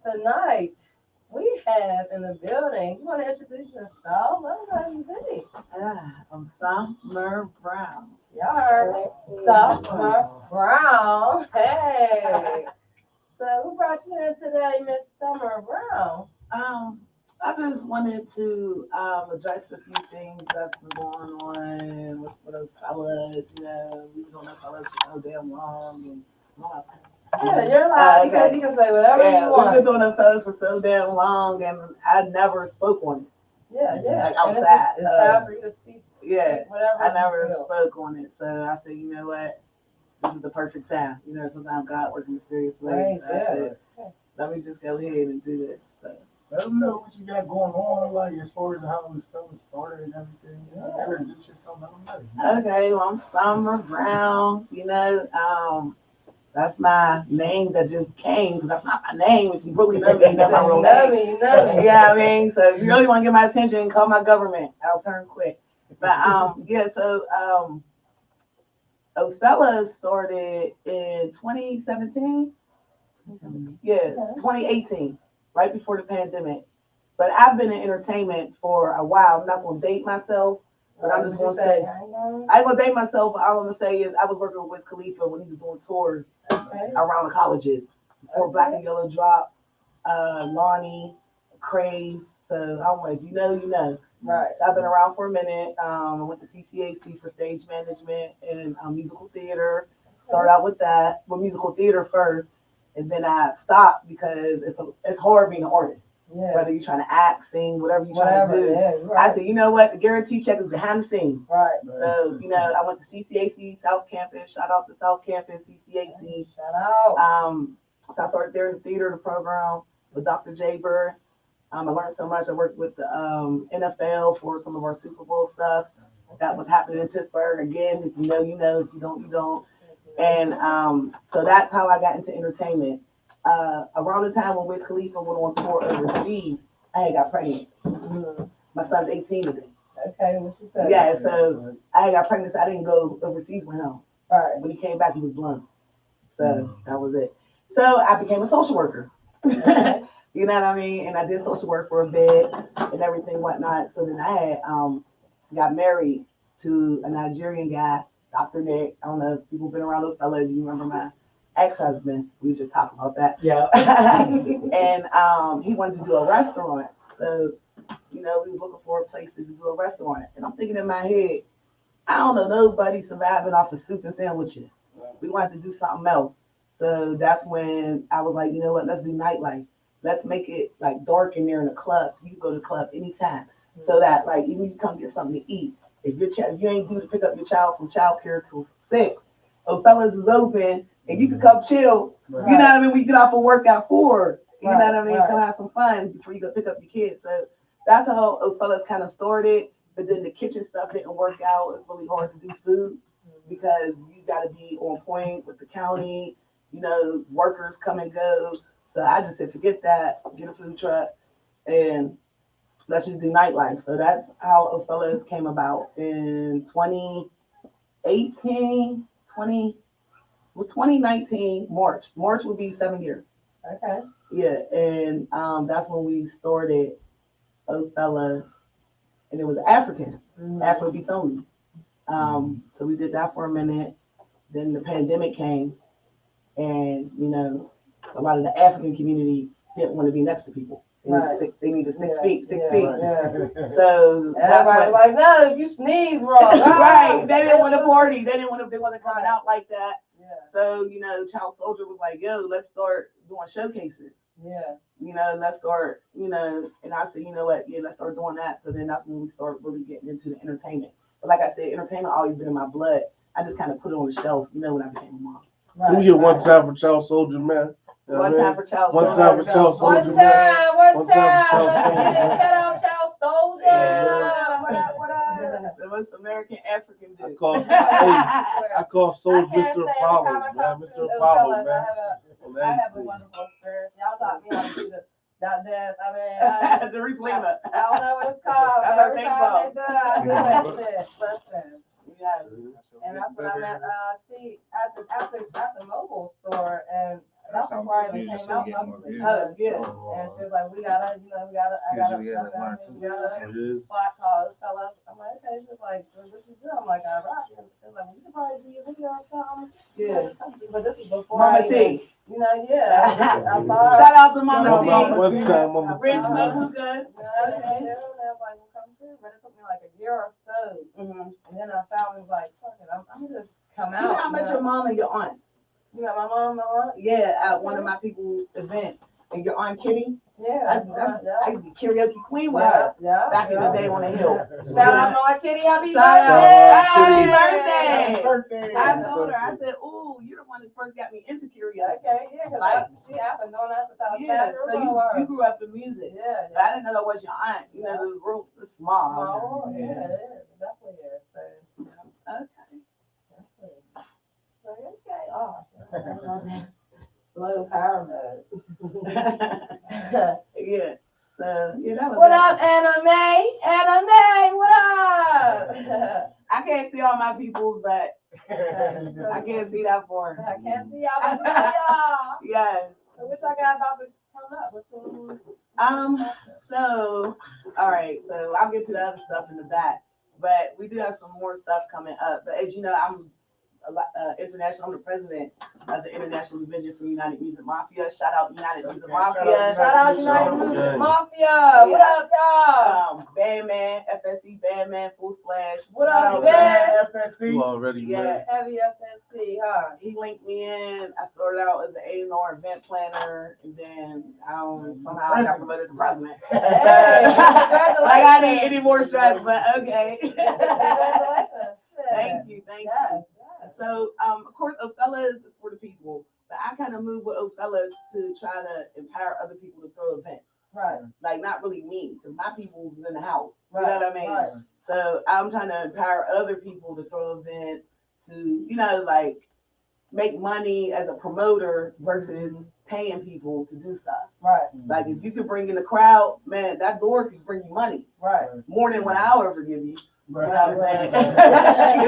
tonight we have in the building. You want to introduce yourself? Let us know who you be. I'm Summer Brown. Y'all heard Summer Brown. Hey. So who brought you in today, Miss Summer Brown? Um, I just wanted to address a few things that's been going on with those fellas. We was on those fellas for so damn long, and Yeah, you're allowed. okay. You can say whatever you Yeah, we've want. been doing those fellas for so damn long, and I never spoke on it. Yeah. Like And outside. it's time for you to speak. Yeah, Whatever I you never feel. spoke on it. So I said, you know what? This is the perfect time. Sometimes God works in mysterious ways. Right, So I said, let me just go ahead and do this. So. Let them know what you got going on, like as far as how the stuff was started and everything. Introduce yourself, let them know. Okay, well, I'm Summer Brown. That's my name that just came because that's not my name. If you really know me, that's my real name. You know me. Yeah, I mean, so if you really want to get my attention, call my government. I'll turn quick. But yeah, so Othello started in 2017. Yeah, 2018, right before the pandemic. But I've been in entertainment for a while. I'm not gonna date myself, but I'm just gonna say I ain't gonna date myself. But all I'm gonna say is I was working with Khalifa when he was doing tours around the colleges before Black and Yellow dropped, Lonnie, Crave. So I'm like, you know, you know. Right. So I've been around for a minute. I went to CCAC for stage management and musical theater. Started out with that, with musical theater first, and then I stopped because it's hard being an artist. Yeah. Whether you're trying to act, sing, whatever you're trying to do. Yeah, right. I said, you know what? The guarantee check is behind the scenes. Right. So, I went to CCAC South Campus. Shout out to South Campus, CCAC. Shout out. So I started there in the theater, the program with Dr. J. Bird. I learned so much. I worked with the NFL for some of our Super Bowl stuff. That was happening in Pittsburgh. Again, if you know, you know. If you don't, you don't. And so that's how I got into entertainment. Around the time when Wiz Khalifa went on tour overseas, I had got pregnant. My son's 18 today. Okay, what you said? Yeah, so I had got pregnant, so I didn't go overseas with him. Right. When he came back, he was blunt. So that was it. So I became a social worker. You know what I mean? And I did social work for a bit and everything, whatnot. So then I had got married to a Nigerian guy, Dr. Nick. I don't know if people been around those fellas. You remember my ex-husband? We just talked about that. Yeah. And he wanted to do a restaurant. So, we was looking for a place to do a restaurant. And I'm thinking in my head, I don't know nobody surviving off of soup and sandwiches. We wanted to do something else. So that's when I was like, you know what, let's do nightlife. Let's make it like dark in there in the club so you can go to the club anytime. So that like even you come get something to eat. If you ain't due to pick up your child from childcare till 6, fellas is open and you can come chill. Right. You know what I mean? We get off of work at 4. You know what I mean? Right. Come have some fun before you go pick up your kids. So that's how fellas kind of started. But then the kitchen stuff didn't work out. It's really hard to do food because you got to be on point with the county. Workers come and go. So I just said, forget that, get a food truck, and let's just do nightlife. So that's how Othello's came about in 2018, 2019, March. March would be 7 years. Okay. Yeah, and that's when we started Othello's, and it was African, Afrobeats only. So we did that for a minute. Then the pandemic came, and a lot of the African community didn't want to be next to people. They needed 6 feet, 6 feet. Yeah. So everybody was like, no, if you sneeze wrong. Right. They didn't want to party. They wasn't coming out like that. Yeah. So, Child Soldier was like, yo, let's start doing showcases. Yeah. Let's start, and I said, you know what, yeah, let's start doing that. So then that's when we start really getting into the entertainment. But like I said, entertainment always been in my blood. I just kind of put it on the shelf, when I became a mom. Right. Can we get one time for Child Soldier, man? One time for Child Soldier. One time for Child Soldier. One time. Shout out Child Soldier. Yeah. What up? The most American African dude. I call Soul Mr. Apollo, man. Mr. Apollo, man. I have a wonderful experience. Y'all taught me how to do that dance. I mean, the Rislima. I don't know what it's called. But every time they do it, I do that shit. Listen. Yes. And that's when I met T at the mobile store, and that's before I even came so out we get more publicly. views. Oh, yeah. And she was like, we gotta, I gotta, Usually, yeah, we got It a is. spot called Fella. I'm like, okay. She's like, so what you do? I'm like, I rock. And she's like, well, you could probably do your video or something. Yeah. But this is before Mama I even, T. yeah. I saw her. Shout out to Mama Mama T. T. Mama T. Rich Mahuka. Okay. And I was like, well, come through. But it took me like a year or so. Mm-hmm. And then I found it was like, fuck it, I'm just come You know out. how much your mom and your aunt? You got my mom, my aunt? Yeah, at one of my people's events. And your aunt Kitty, I Yeah. used to be karaoke queen with her Yeah. back in the day on the hill. Shout out to my kitty, happy Shout birthday! out. Happy birthday. I told her, I said, ooh, you're the one that first got me into karaoke. Okay, yeah, because she happened doing that since I was Yeah, 7 so you grew up in music. Yeah, But I didn't know that was your aunt. You know, the group is small. small, yeah, it is, it definitely is. So, Okay. definitely. So, okay, oh, shit. Low power mode. Yeah. So, yeah, that was What it. up, Anime? Anime, what up? I can't see all my peoples, but I can't see that far. I can't see y'all, but I see y'all. Yes. So what y'all got about to come up? What's going on? So, all right, so I'll get to the other stuff in the back, but we do have some more stuff coming up. But as you know, I'm international. I'm the president of the International Division for United Music Mafia. Shout out United Music Mafia. Shout out United Music Mafia. What up, y'all? Bandman, FSC Bandman, Full Splash. What up, man? FSC. You already Yeah. Heavy FSC, huh? He linked me in. I started out as an A&R event planner, and then somehow I got promoted to president. Hey, Like I need any more stress, but okay. Congratulations. Thank you. Yes. So, of course, Othellas is for the people, but I kind of moved with Othellas to try to empower other people to throw events. Right. Like, not really me, because my people's in the house. You Right. know what I mean? Right. So, I'm trying to empower other people to throw events, to, like, make money as a promoter versus paying people to do stuff. Right. Like, if you could bring in a crowd, man, that door could bring you money. Right. More than what I'll ever give you. You know what I'm saying? Right. You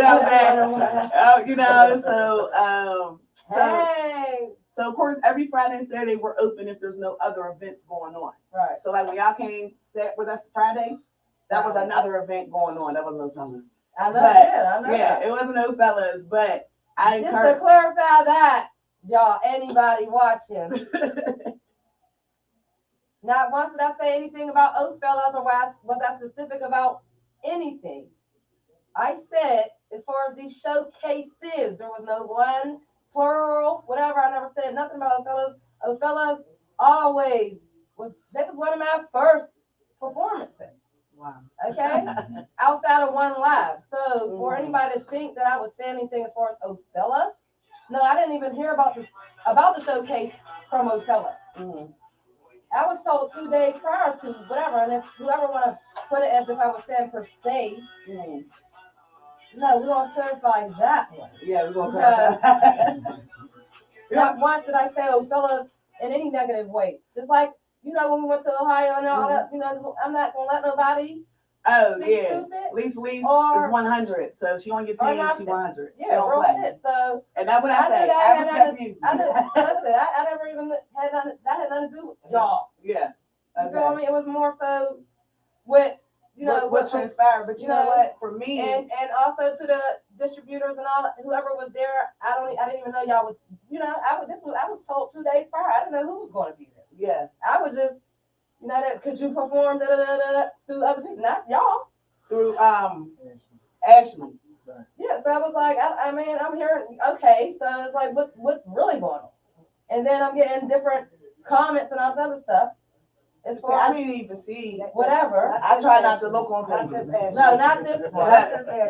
know what I'm saying? Hey. So of course, every Friday and Saturday we're open if there's no other events going on. Right. So like when y'all came, was that Friday? That was another event going on. That was no fellas. I know that. Yeah, it wasn't no fellas, but I Just encourage. to clarify that, y'all, anybody watching, not once did I say anything about Oathfellas or was I specific about anything. I said, as far as these showcases, there was no one, plural, whatever. I never said nothing about Oathfellas. Oathfellas always was one of my first performances. Wow. Okay? Outside of one live. So for anybody to think that I would say anything as far as Oathfellas, no, I didn't even hear about the showcase from Oathfellas. Mm-hmm. I was told 2 days prior to whatever, and if whoever want to put it as if I was saying per se, no, we're going to clarify that one. Yeah, we're going to clarify. Not once did I say Oathfellas in any negative way. Just like, when we went to Ohio and all that, I'm not going to let nobody speak stupid. Lisa is or 100, so if she on't get 10, she 100. Yeah, she don't real play. shit. So, and that's what I say. I never even had nothing, that had nothing to do with y'all. Yeah. You feel me? It was more so with, what transpired. But you know what? For me. And also to the distributors and all, whoever was there, I didn't even know y'all was, I was told 2 days prior. I didn't know who was going to be there. Yeah. I was just, that could you perform through other people, not y'all. Through Ashley. Yeah, so I was like, I'm hearing, okay, so it's like, what's really going on? And then I'm getting different comments and all this other stuff. As far I didn't even see whatever. I try not to look on pages. No, not this one.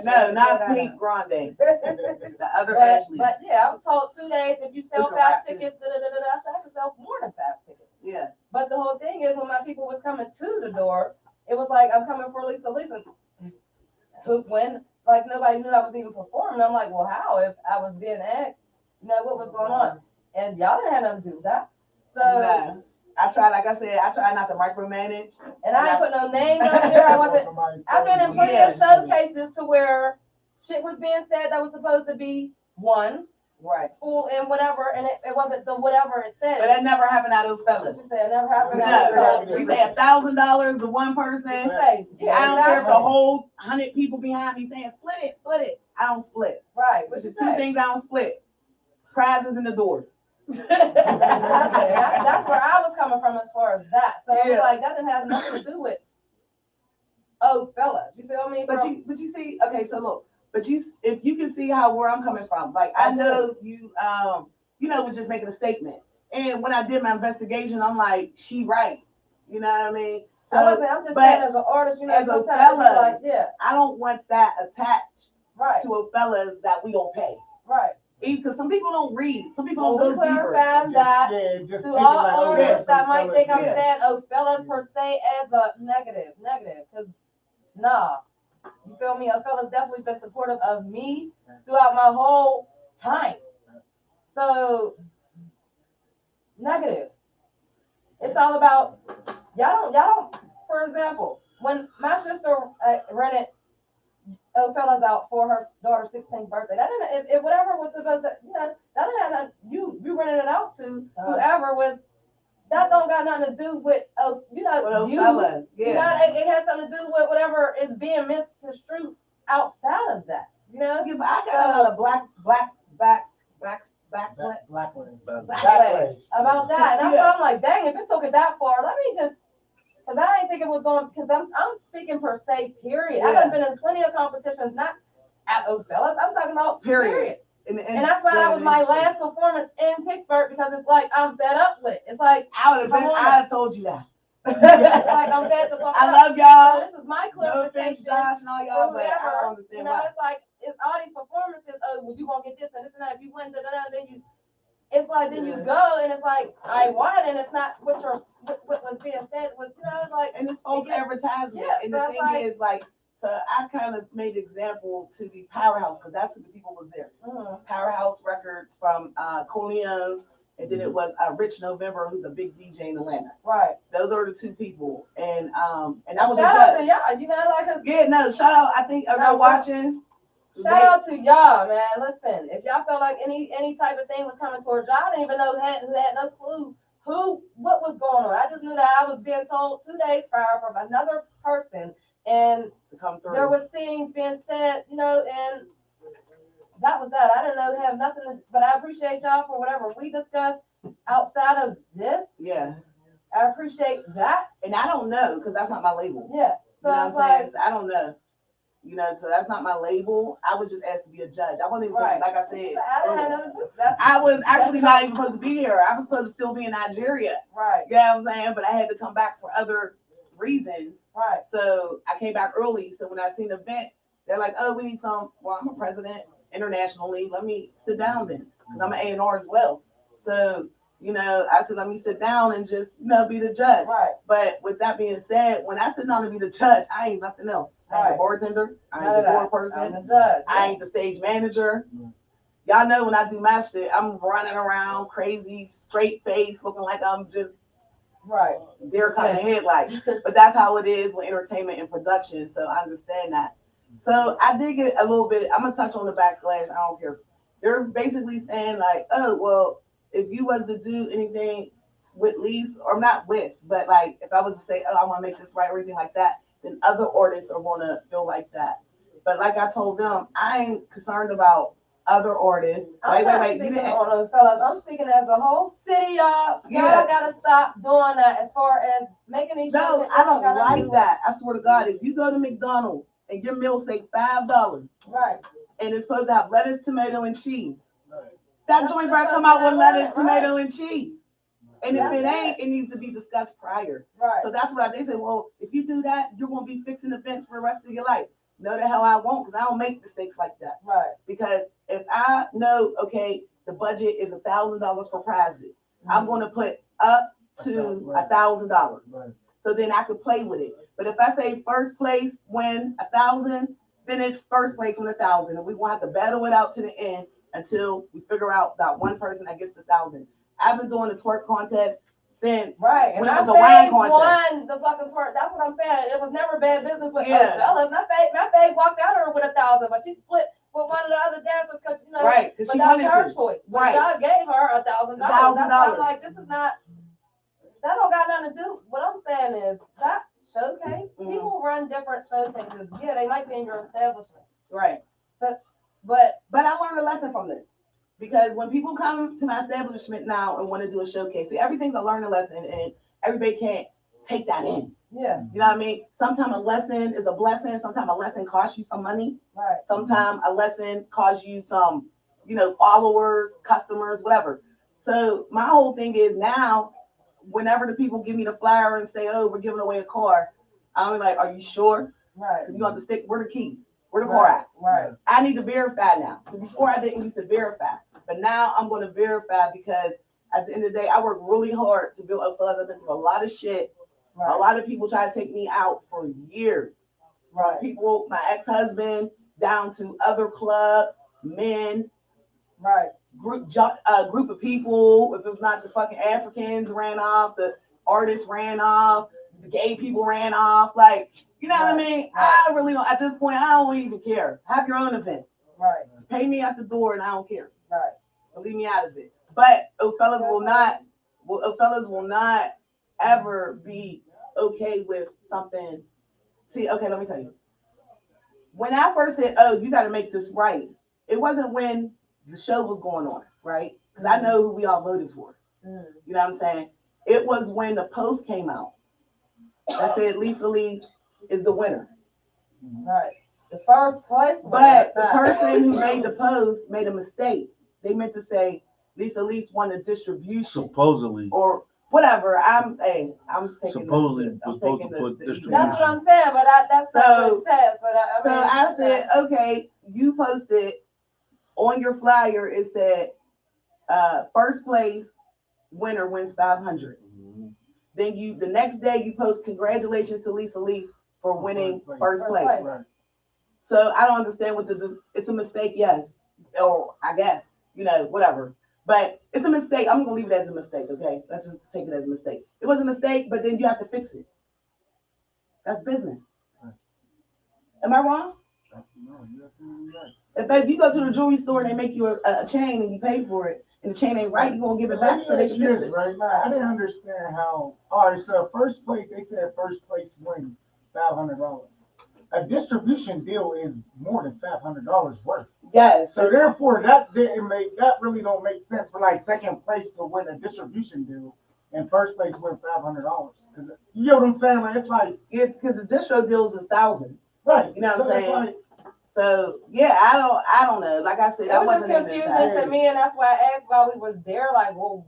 No, not Pete Grande. The other Ashley. But yeah, I was told 2 days if you sell 5 tickets, I said I could sell more than 5 tickets. Yeah. But the whole thing is when my people was coming to the door, it was like, I'm coming for Lisa. When like nobody knew I was even performing, I'm like, well, how? If I was being asked, what was going on? And y'all didn't have nothing to do with that. So no. I try not to micromanage. And I ain't put no names on there. I've been in plenty of showcases to where shit was being said that was supposed to be one, Right. Full and whatever, and it wasn't the whatever it said. But that never happened out of those fellas. She said it never happened out of No, those we say $1,000 to one person. Say, yeah, I don't care if exactly. the whole 100 people behind me saying split it. I don't split. Right. Which What is you two say? things I don't split. Prizes in the door. Exactly. That's where I was coming from as far as that. So it was like that didn't have nothing to do with fellas. You feel me? But you see, okay, so look, if you can see where I'm coming from, like I know you was just making a statement. And when I did my investigation, I'm like, she right. You know what I mean? So I'm just saying as an artist, as a fella, I don't want that attached to a fellas that we don't pay. Right. Because some people don't read. Some people don't go deeper. That to all artists that might think I'm saying fellas per se as a negative. Because nah. You feel me? A fella's definitely been supportive of me throughout my whole time. So negative. It's all about y'all don't. For example, when my sister rented fellas out for her daughter's 16th birthday, that didn't if whatever was supposed to that didn't have you rented it out to whoever was. That don't got nothing to do with fellas. Yeah. It has something to do with whatever is being misconstrued outside of that. You know? Yeah, but I got a lot of black about that. And that's why I'm like, dang, if it took it that far, let me just because I didn't think it was going because I'm speaking per se, period. Yeah. I've been in plenty of competitions, not at fellas. I'm talking about period. And that's why that was my last performance in Pittsburgh because it's like I'm fed up with it. It's like I would have told you that. It's like I'm fed the fuck up. I love y'all. So this is my clarification. No offense, Josh and all y'all, but I don't understand why. It's like it's all these performances. Oh, well, you gonna get this and this and that. If you win, then you. It's like then you go and it's like I won and it's not what was being said was it's like and it's false advertisement. Yeah, and the thing is like. So I kind of made example to the Powerhouse because that's who the people was there. Mm-hmm. Powerhouse Records from Coleon, and then it was Rich November, who's a big DJ in Atlanta. Right. Those are the two people, and that was shout out to y'all. You know, shout out. I think are y'all watching? Shout out to y'all, man. Listen, if y'all felt like any type of thing was coming towards y'all, I didn't even know who had no clue what was going on. I just knew that I was being told 2 days prior from another person. And there was things being said, and that was that. I didn't know have nothing but I appreciate y'all for whatever we discussed outside of this. Yeah. I appreciate that. And I don't know, because that's not my label. Yeah. So it's like, I don't know. So that's not my label. I was just asked to be a judge. I wasn't even like I said. I was actually not even supposed to be here. I was supposed to still be in Nigeria. Right. You know what I'm saying? But I had to come back for other reasons. Right. So I came back early. So when I seen the event, they're like, "Oh, we need some." Well, I'm a president internationally. Let me sit down then, because I'm an A&R as well. So I said, let me sit down and just be the judge. Right. But with that being said, when I sit down to be the judge, I ain't nothing else. I ain't the bartender. I ain't the board person. I'm the judge. I ain't the stage manager. Y'all know when I do my shit, I'm running around crazy, straight face, looking like I'm just. Right. They're kind of headlights. But that's how it is with entertainment and production. So I understand that. So I did get a little bit, I'm going to touch on the backlash. I don't care. They're basically saying like, oh, well, if you was to do anything with lease, or not with, but like if I was to say, oh, I want to make this right or anything like that, then other artists are going to feel like that. But like I told them, I ain't concerned about other artists. Wait. Fellas, I'm speaking as a whole city, y'all. Y'all gotta stop doing that as far as making these. No, I don't like that. I swear to God, if you go to McDonald's and your meal say $5, right, and it's supposed to have lettuce, tomato, and cheese, that joint better come out with lettuce, tomato, and cheese. And if it ain't, it needs to be discussed prior. Right. So that's what they say. Well, if you do that, you're gonna be fixing events for the rest of your life. No, the hell I won't, because I don't make mistakes like that. Right. Because if I know, okay, the budget is $1,000 for prizes, I'm going to put up to $1,000. Right. So then I could play with it. But if I say first place win 1,000, then it's first place win 1,000, and we won't have to battle it out to the end until we figure out that one person that gets the 1,000. I've been doing the twerk contest since when it was the wine contest. Won the fucking twerk. That's what I'm saying. It was never bad business with fellas. My babe walked out her with 1,000, but she split with one of the other dancers because right, because but she that was wanted her to. choice. But Right. y'all gave her $1,000. That's why I'm like, this is not. That don't got nothing to do. What I'm saying is that showcase. People run different showcases. Yeah, they might be in your establishment. Right. But I learned a lesson from this. Because when people come to my establishment now and want to do a showcase, everything's a learning lesson and everybody can't take that in. Yeah. You know what I mean? Sometimes a lesson is a blessing. Sometimes a lesson costs you some money. Right. Sometimes a lesson costs you some, followers, customers, whatever. So my whole thing is now, whenever the people give me the flyer and say, "Oh, we're giving away a car," I'm like, "Are you sure?" Right. Because you have to stick. Where the keys? Where the car at? Right. I need to verify now. So before I didn't used to verify, but now I'm going to verify because at the end of the day, I work really hard to build up funds. I've been through a lot of shit. Right. A lot of people try to take me out for years. Right. People, my ex-husband, down to other clubs, men. Right. Group of people. If it was not the fucking Africans ran off, the artists ran off, the gay people ran off. Like, you know what I mean? Right. I really don't. At this point, I don't even care. Have your own event. Right. Pay me at the door, and I don't care. Right. Leave me out of it. But fellas will not ever be okay with something. See, okay, let me tell you. When I first said, "Oh, you got to make this right," it wasn't when the show was going on, right? Because I know who we all voted for. You know what I'm saying? It was when the post came out that said Lisa Lee is the winner. Right. The first place. But the person who made the post made a mistake. They meant to say Lisa Lee won the distribution. Supposedly. Or whatever. I'm taking supposedly I'm supposed taking to put distribution. That's what I'm saying, but that's not what it says. But I said, okay, you posted on your flyer. It said first place winner wins 500. Mm-hmm. Then the next day you post congratulations to Lisa Lee for winning first place. Right. So I don't understand it's a mistake, yes, or I guess whatever. But it's a mistake. I'm gonna leave it as a mistake, okay? Let's just take it as a mistake. It was a mistake, but then you have to fix it. That's business. Am I wrong? If you go to the jewelry store and they make you a chain and you pay for it, and the chain ain't right, you're gonna give it back so they can fix it. Right now, I didn't understand how. All right, so first place, they said first place win $500. A distribution deal is more than $500 worth. Yes. So therefore, that really don't make sense for like second place to win a distribution deal and first place win $500. You know what I'm saying? Like it's like because the distro deals is thousands. Right. You know what I'm saying? So yeah, I don't know. Like I said, it was just confusing to me, and that's why I asked while we was there. Like, well,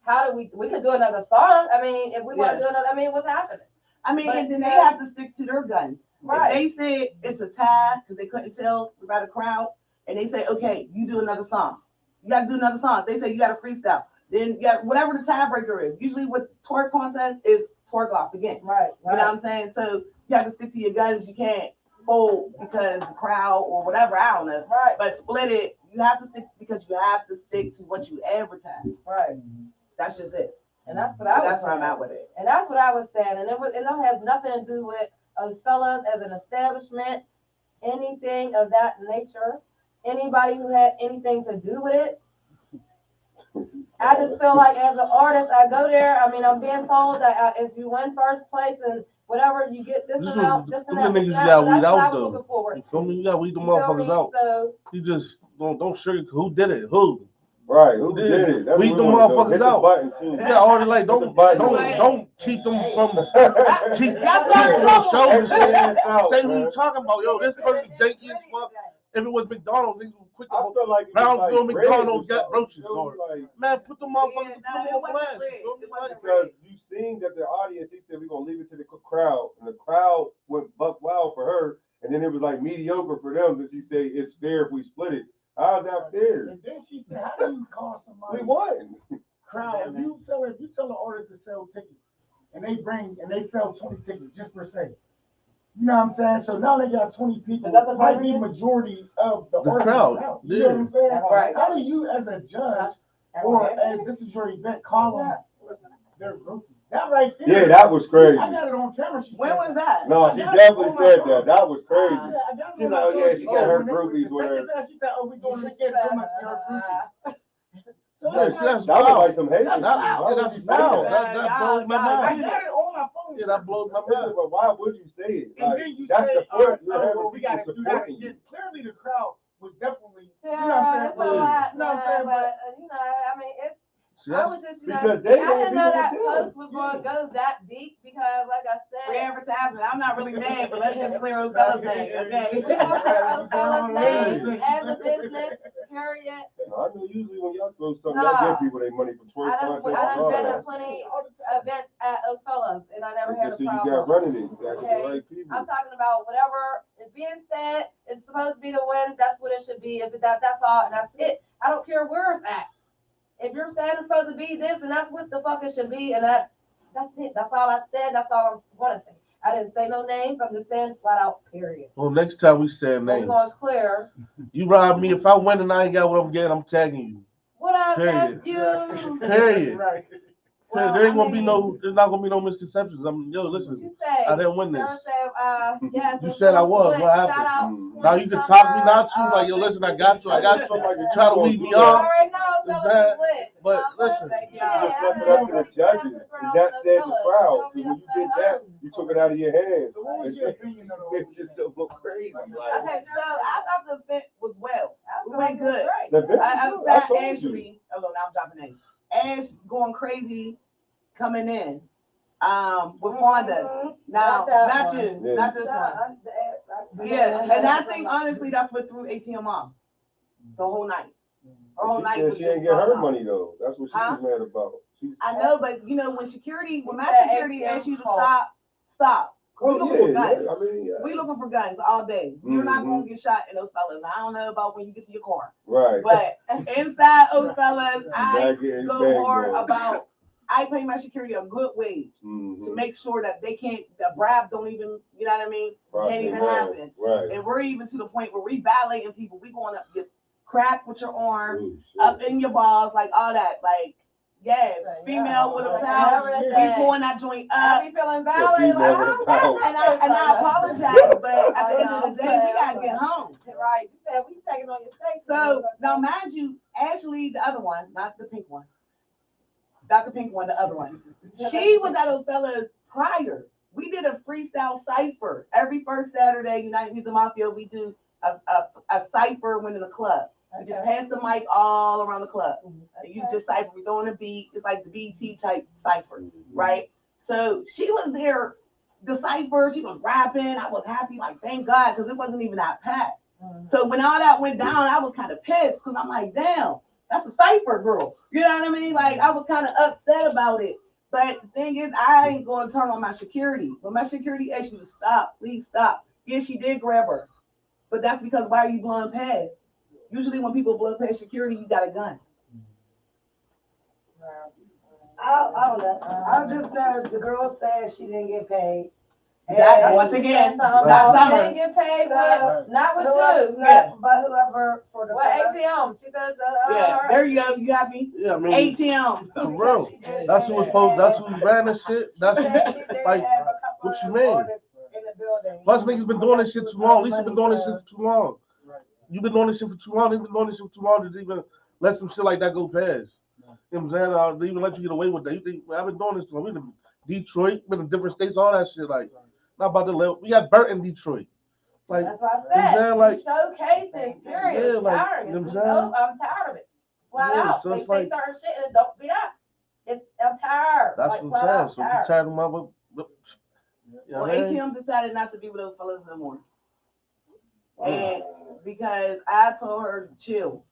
how do we could do another song? I mean, if we want to do another, I mean, what's happening? I mean, and then they have to stick to their guns. Right. If they said it's a tie because they couldn't tell by the crowd, and they say, okay, you do another song. You got to do another song. They say you got to freestyle. Then you got whatever the tiebreaker is. Usually, with twerk contest is twerk off again. Right. You know what I'm saying? So you have to stick to your guns. You can't fold because the crowd or whatever. I don't know. Right. But split it. You have to stick because you have to stick to what you advertise. Right. That's just it. And that's what that's where I'm at with it. And that's what I was saying. And it has nothing to do with fellas as an establishment, anything of that nature. Anybody who had anything to do with it. I just feel like as an artist, I go there. I mean, I'm being told that if you win first place and whatever, you get this amount, this and that. Niggas you gotta weed out though. You feel me? You gotta weed the motherfuckers out. So you just don't sugar. Who did it? Who? Right, who did it? Weed the motherfuckers out. Yeah, already like don't keep them from keep them shows. Say who you talking about? Yo, this person janky as fuck. If it was McDonald's, niggas would quick I feel like Brownsville like McDonald's got roaches or like, man, put them motherfuckers on blast. Because you seen that the audience, he said we're gonna leave it to the crowd, and the crowd went buck wild for her, and then it was like mediocre for them. That she said it's fair if we split it. How's that fair? And then she said, how do you call somebody? We won. Crowd. If you tell an artist to sell tickets, and they sell 20 tickets just per se. You know what I'm saying? So now they got 20 people. That might be majority of the crowd. You know what I'm saying? Right. How do you, as a judge, or as this is your event, call them their groupies? That right there. Yeah, that was crazy. I got it on camera. She When said was that? No, she definitely said that. That was crazy. She's like, yeah, she got her groupies with her. She said, "Oh, we going to get her groupies." So Yeah, it's see, like, that's That was wild. like some haters. That's That, Why yeah, would that's you say wild. that? That blows my I mind. got it on my phone. Yeah, that blows my Listen, mind. but why would you say it? And Like, then you that's say, the point. You're oh, having well, we people got to supporting you. get. Clearly, the crowd was definitely, you know Sarah, it's what a I'm saying? lot, You know what I'm saying? but you know, I mean, it's. See, I that's, was just, Because I they didn't know want that people to post do it. was going to go that deep because, like I Free said, advertising. I'm not really mad, but let's just clear Ocella's name, okay? we want their Ocella's name as a business, period. I know usually when y'all throw something, Nah. y'all give people their money for twerk I done contests and all been that. to plenty events at Ocella's, and I never It's had just a so you got problem. running it. You got the Okay. right people. I'm talking about whatever is being said. It's supposed to be the win. That's what it should be. If that's all, and that's it. I don't care where it's at. If you're saying it's supposed to be this, and that's what the fuck it should be, and that's it. That's all I said. That's all I'm gonna say. I didn't say no names. I'm just saying flat out. Period. well, next time we say But we're names. going clear. You rob me. If I win and I ain't got what I'm getting, I'm tagging you. What up, Period. nephew? Period. Right. Well, there ain't I gonna be mean- no. There's not gonna be no misconceptions. Yo, What listen. you say? I didn't win this. Sarah said, yes. You it's said I gonna was. split. What happened? Shout out. Now you can talk me not to. Like, yo, listen, I got you. I got you. Try to weed me You off. already know, fellas is lit. But listen, You just left it up to the judges. And that said the crowd. Because when you did that, you took it out of your hands. So what was your opinion of the It's just so crazy. Like, Okay, so I thought the event was well. We went good. the business, I I understand told you. Ashley. Oh, no, now I'm dropping names. Ash going crazy coming in. With Wanda. Now, not you, Yeah. not this one. Yeah, and I think honestly that's what threw ATM off the whole night. The whole She night said was she just ain't get her thrown off. money though. That's what she was mad about. I know, but you know when my said security ATM asks you to call. stop. We Oh looking for yeah, guns. yeah. I mean, yeah. We looking for guns all day. You're not Mhm. gonna get shot in those fellas. I don't know about when you get to your car, Right. but inside those fellas, I Back in go bang, hard bro. about. I pay my security a good wage to Mhm. make sure that they can't, the brab don't even, you know what I mean? Right, Can't even right, happen. Right. And we're even to the point where we violating people. We going up your crack with your arm, Ooh, shit. up in your balls, like all that. Like, yeah, female with a towel, we pulling that joint I up. be feeling The violated. female Like, with a towel. And I apologize, but at the end of the day, we gotta get home. Right. You said we taking on your space. So now, mind you, Ashley, the other one, not the pink one, not the pink one, the other one. She was at Othello's prior. We did a freestyle cipher every first Saturday. United Music Mafia, we do a cipher when in the club. We just pass the mic all around the club. And you just cipher. We throwing a beat. It's like the BT type cipher, right? So she was there, the cipher. She was rapping. I was happy, like thank God, because it wasn't even that packed. So when all that went down, I was kind of pissed because I'm like, damn, that's a cipher girl. You know what I mean? Like I was kind of upset about it. But the thing is, I ain't going to turn on my security. When my security asked you to stop, please stop. Yeah, she did grab her. But that's because why are you blowing past? Usually when people blow past security, you got a gun. I don't know. I just know the girl said she didn't get paid. Exactly. Once again, not They summer. didn't get paid No. with, not with Whoever, you. Yeah. but whoever for the What ATM? She says, Yeah, there you go. You happy? yeah, I mean, ATM. for real. That's who was supposed. That's who ran this shit. That's who, like. What you mean? In the building. Plus, niggas been doing this shit too long. Lisa been doing this shit for too long. You've been doing this shit for too long. They've been doing this shit for too long to even let some shit like that go past. You know what I'm saying? They even let you get away with that. You think I've been doing this too long? We've been in Detroit, been in different states, all that shit. Like, not about to live. We got burnt in Detroit. Like, that's what I you know what I'm said. saying? Like, Showcases, period. yeah, It's like, tiring. you know what I'm It's saying? dope. I'm tired of it. Flat Yeah, out. so They it's say like- certain shit and it don't be that. I'm tired. that's like, what flat I'm out saying. So we tired of my. You know Well, what I mean? ATM decided not to be with those fellas no more. And because I told her, chill,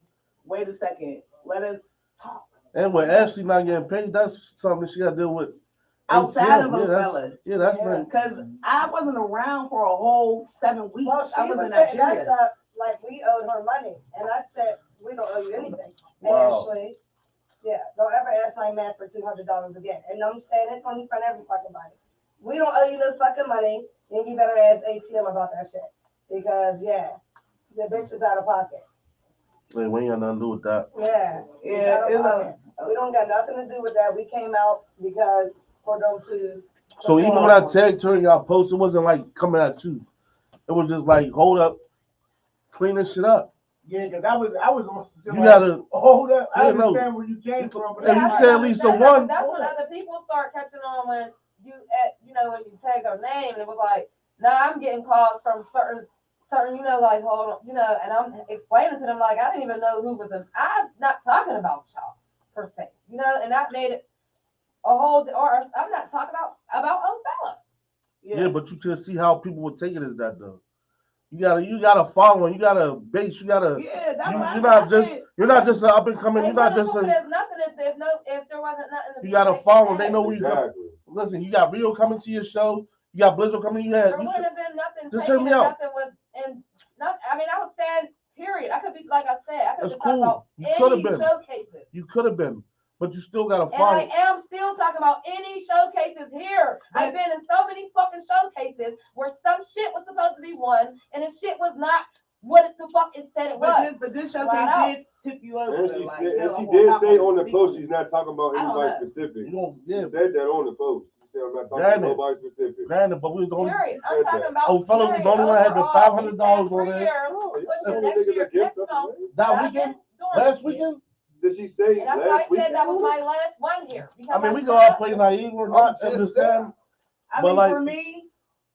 wait a second, let us talk. And when Ashley not getting paid, that's something she got to deal with. Outside of ATM. those Yeah, fellas. Yeah, that's not. Because I wasn't around for a whole 7 weeks. Well, she I was was in saying Nigeria. that's like we owed her money, and I said we don't owe you anything. Wow. Ashley, yeah, don't ever ask my man for $200 again. And I'm saying it in front of every fucking body. We don't owe you no fucking money, and you better ask ATM about that shit because yeah, the bitch is out of pocket. Like, we ain't got nothing to do with that. Yeah, she's Yeah, out of it's pocket. We don't got nothing to do with that. We came out because for them to. So even when I tagged her in y'all post, it wasn't like coming at you. It was just like, hold up, clean this shit up. Yeah, because I was on some You gotta hold up. I yeah, no. understand where you came from, but And you I said at understand least that, a one. but that's when other people start catching on when when you tag her name, and it was like, now I'm getting calls from certain, like, hold on, and I'm explaining to them like, I didn't even know who was them. I'm not talking about y'all per se, and that made it a whole, or I'm not talking about old fellas. Yeah, but you can see how people would take it as that though. You gotta follow, you gotta base, you gotta. Yeah, that's what You're not just an up and coming. You're not just a. There's nothing if there wasn't nothing. To You gotta follow. They know where you go. Exactly. Listen, you got Rio coming to your show. You got Blizzard coming. There wouldn't have been nothing just taken hear me if out. nothing was in. I mean, I was saying, period. I could be, like I said, I could That's be talking cool. about You could have any been. showcases. You could have been, but you still gotta And follow. I am still talking about any showcases here. I've been in so many fucking showcases where some shit was supposed to be won, and the shit was not what the fuck it said it was. But this showcase did tip you over. And she, Like, said, and no, she I'm did not say gonna on the speak post on she's it. not talking about I don't anybody know. specific. Yeah. She said that on the post. She said I'm not talking Granted. about nobody specific. Granted, but we was the only. Period. I'm talking about. Oh, fellas, we don't even have the $500 on there. Pushing next year, next month. That weekend, last weekend. Did she say And that's why I last week? said that was my last one here. I mean, we go out play naive or not. I'm At just the time. I But mean, like, for me,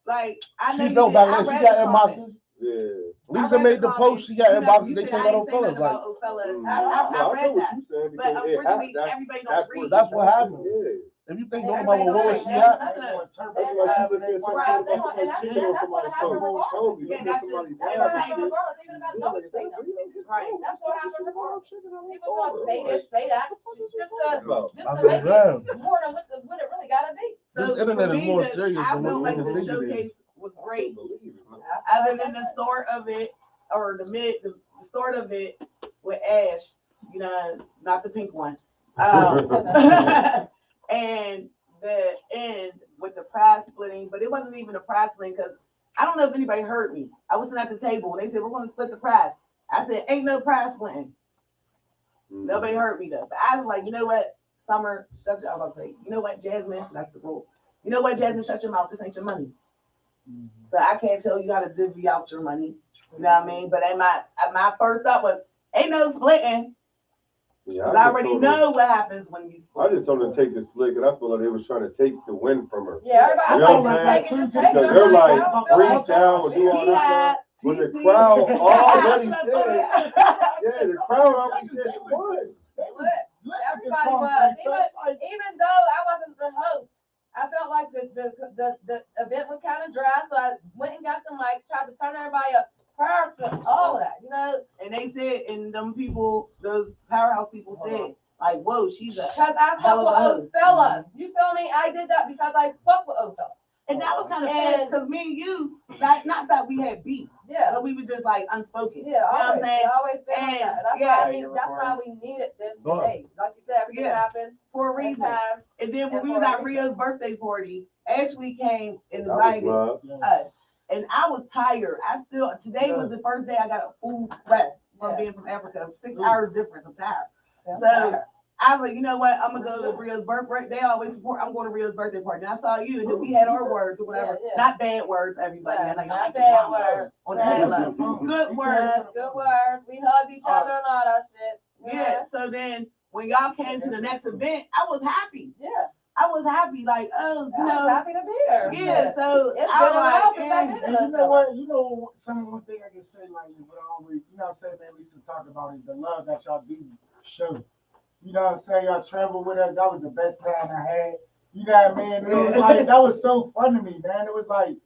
like, I know she felt back then. She got inboxes. Yeah. Lisa made the post. She got inboxes. They came out on fellas. Like, I read that. But unfortunately, everybody don't read. That's what happened. Yeah. If you think nobody will where she at, That's why she just said something about somebody cheating on somebody's phone. You get somebody's That's what happened regardless, even about no thing. Right. That's what happened regardless. People gonna say this, say that, just to I make mean, it more than what it really gotta be. This internet is more serious I than feel what like people the think it is. showcase was great. Other than the start of it, or the start of it with Ash, not the pink one. And the end with the prize splitting, but it wasn't even a prize splitting because I don't know if anybody heard me. I was sitting at the table and they said, we're going to split the prize. I said, ain't no prize splitting. Nobody heard me though. But I was like, you know what, Summer, shut your mouth. You know what, Jasmine, that's the rule. You know what, Jasmine, shut your mouth. This ain't your money. So I can't tell you how to divvy out your money. You know what I mean? But my first thought was, ain't no splitting. Yeah, I already know what happens when you split. I just told them to take the split because I feel like they was trying to take the win from her. Yeah, everybody You know what I'm like saying? just take Because it. they're like Freestyle freestyle and do all that stuff. When the crowd already said, yeah, the crowd already said she won. Everybody was. Even though I wasn't the host, I felt like the event was kind of dry, so I went and got the mic, tried to turn everybody up prior to all of that, And they said, and those powerhouse people said, like, whoa, she's a because I fuck with old fellas. You feel me? I did that because I fuck with old fellas. And that was kind of sad because me and you, not that we had beef, yeah, but we were just like unspoken. Yeah, always, you know what I'm saying? Always been like that. And that's why we needed this today. Like you said, everything happened for a reason. And then when we was at Rio's birthday party, Ashley came and invited us. And I was tired. Today was the first day I got a full rest from being from Africa. 6 hours difference. I'm tired. So I was like, you know what? I'm gonna go to Rio's birthday. They always support. I'm going to Rio's birthday party. And I saw you, and then we had our words or whatever. Not bad words, everybody. Not bad words. On the head level. Good words. Good words. We hugged each other and all that shit. Yeah. So then when y'all came to the next event, I was happy. Yeah. I was happy, like, I was happy to be there. Yeah, so it's I was been like, and you know what? One thing I can say, like, but I always, what I'm saying, at least to talk about is the love that y'all do show. You know what I'm saying? Y'all travel with us. That was the best time I had. You know what I mean? It was like, that was so fun to me, man. It was like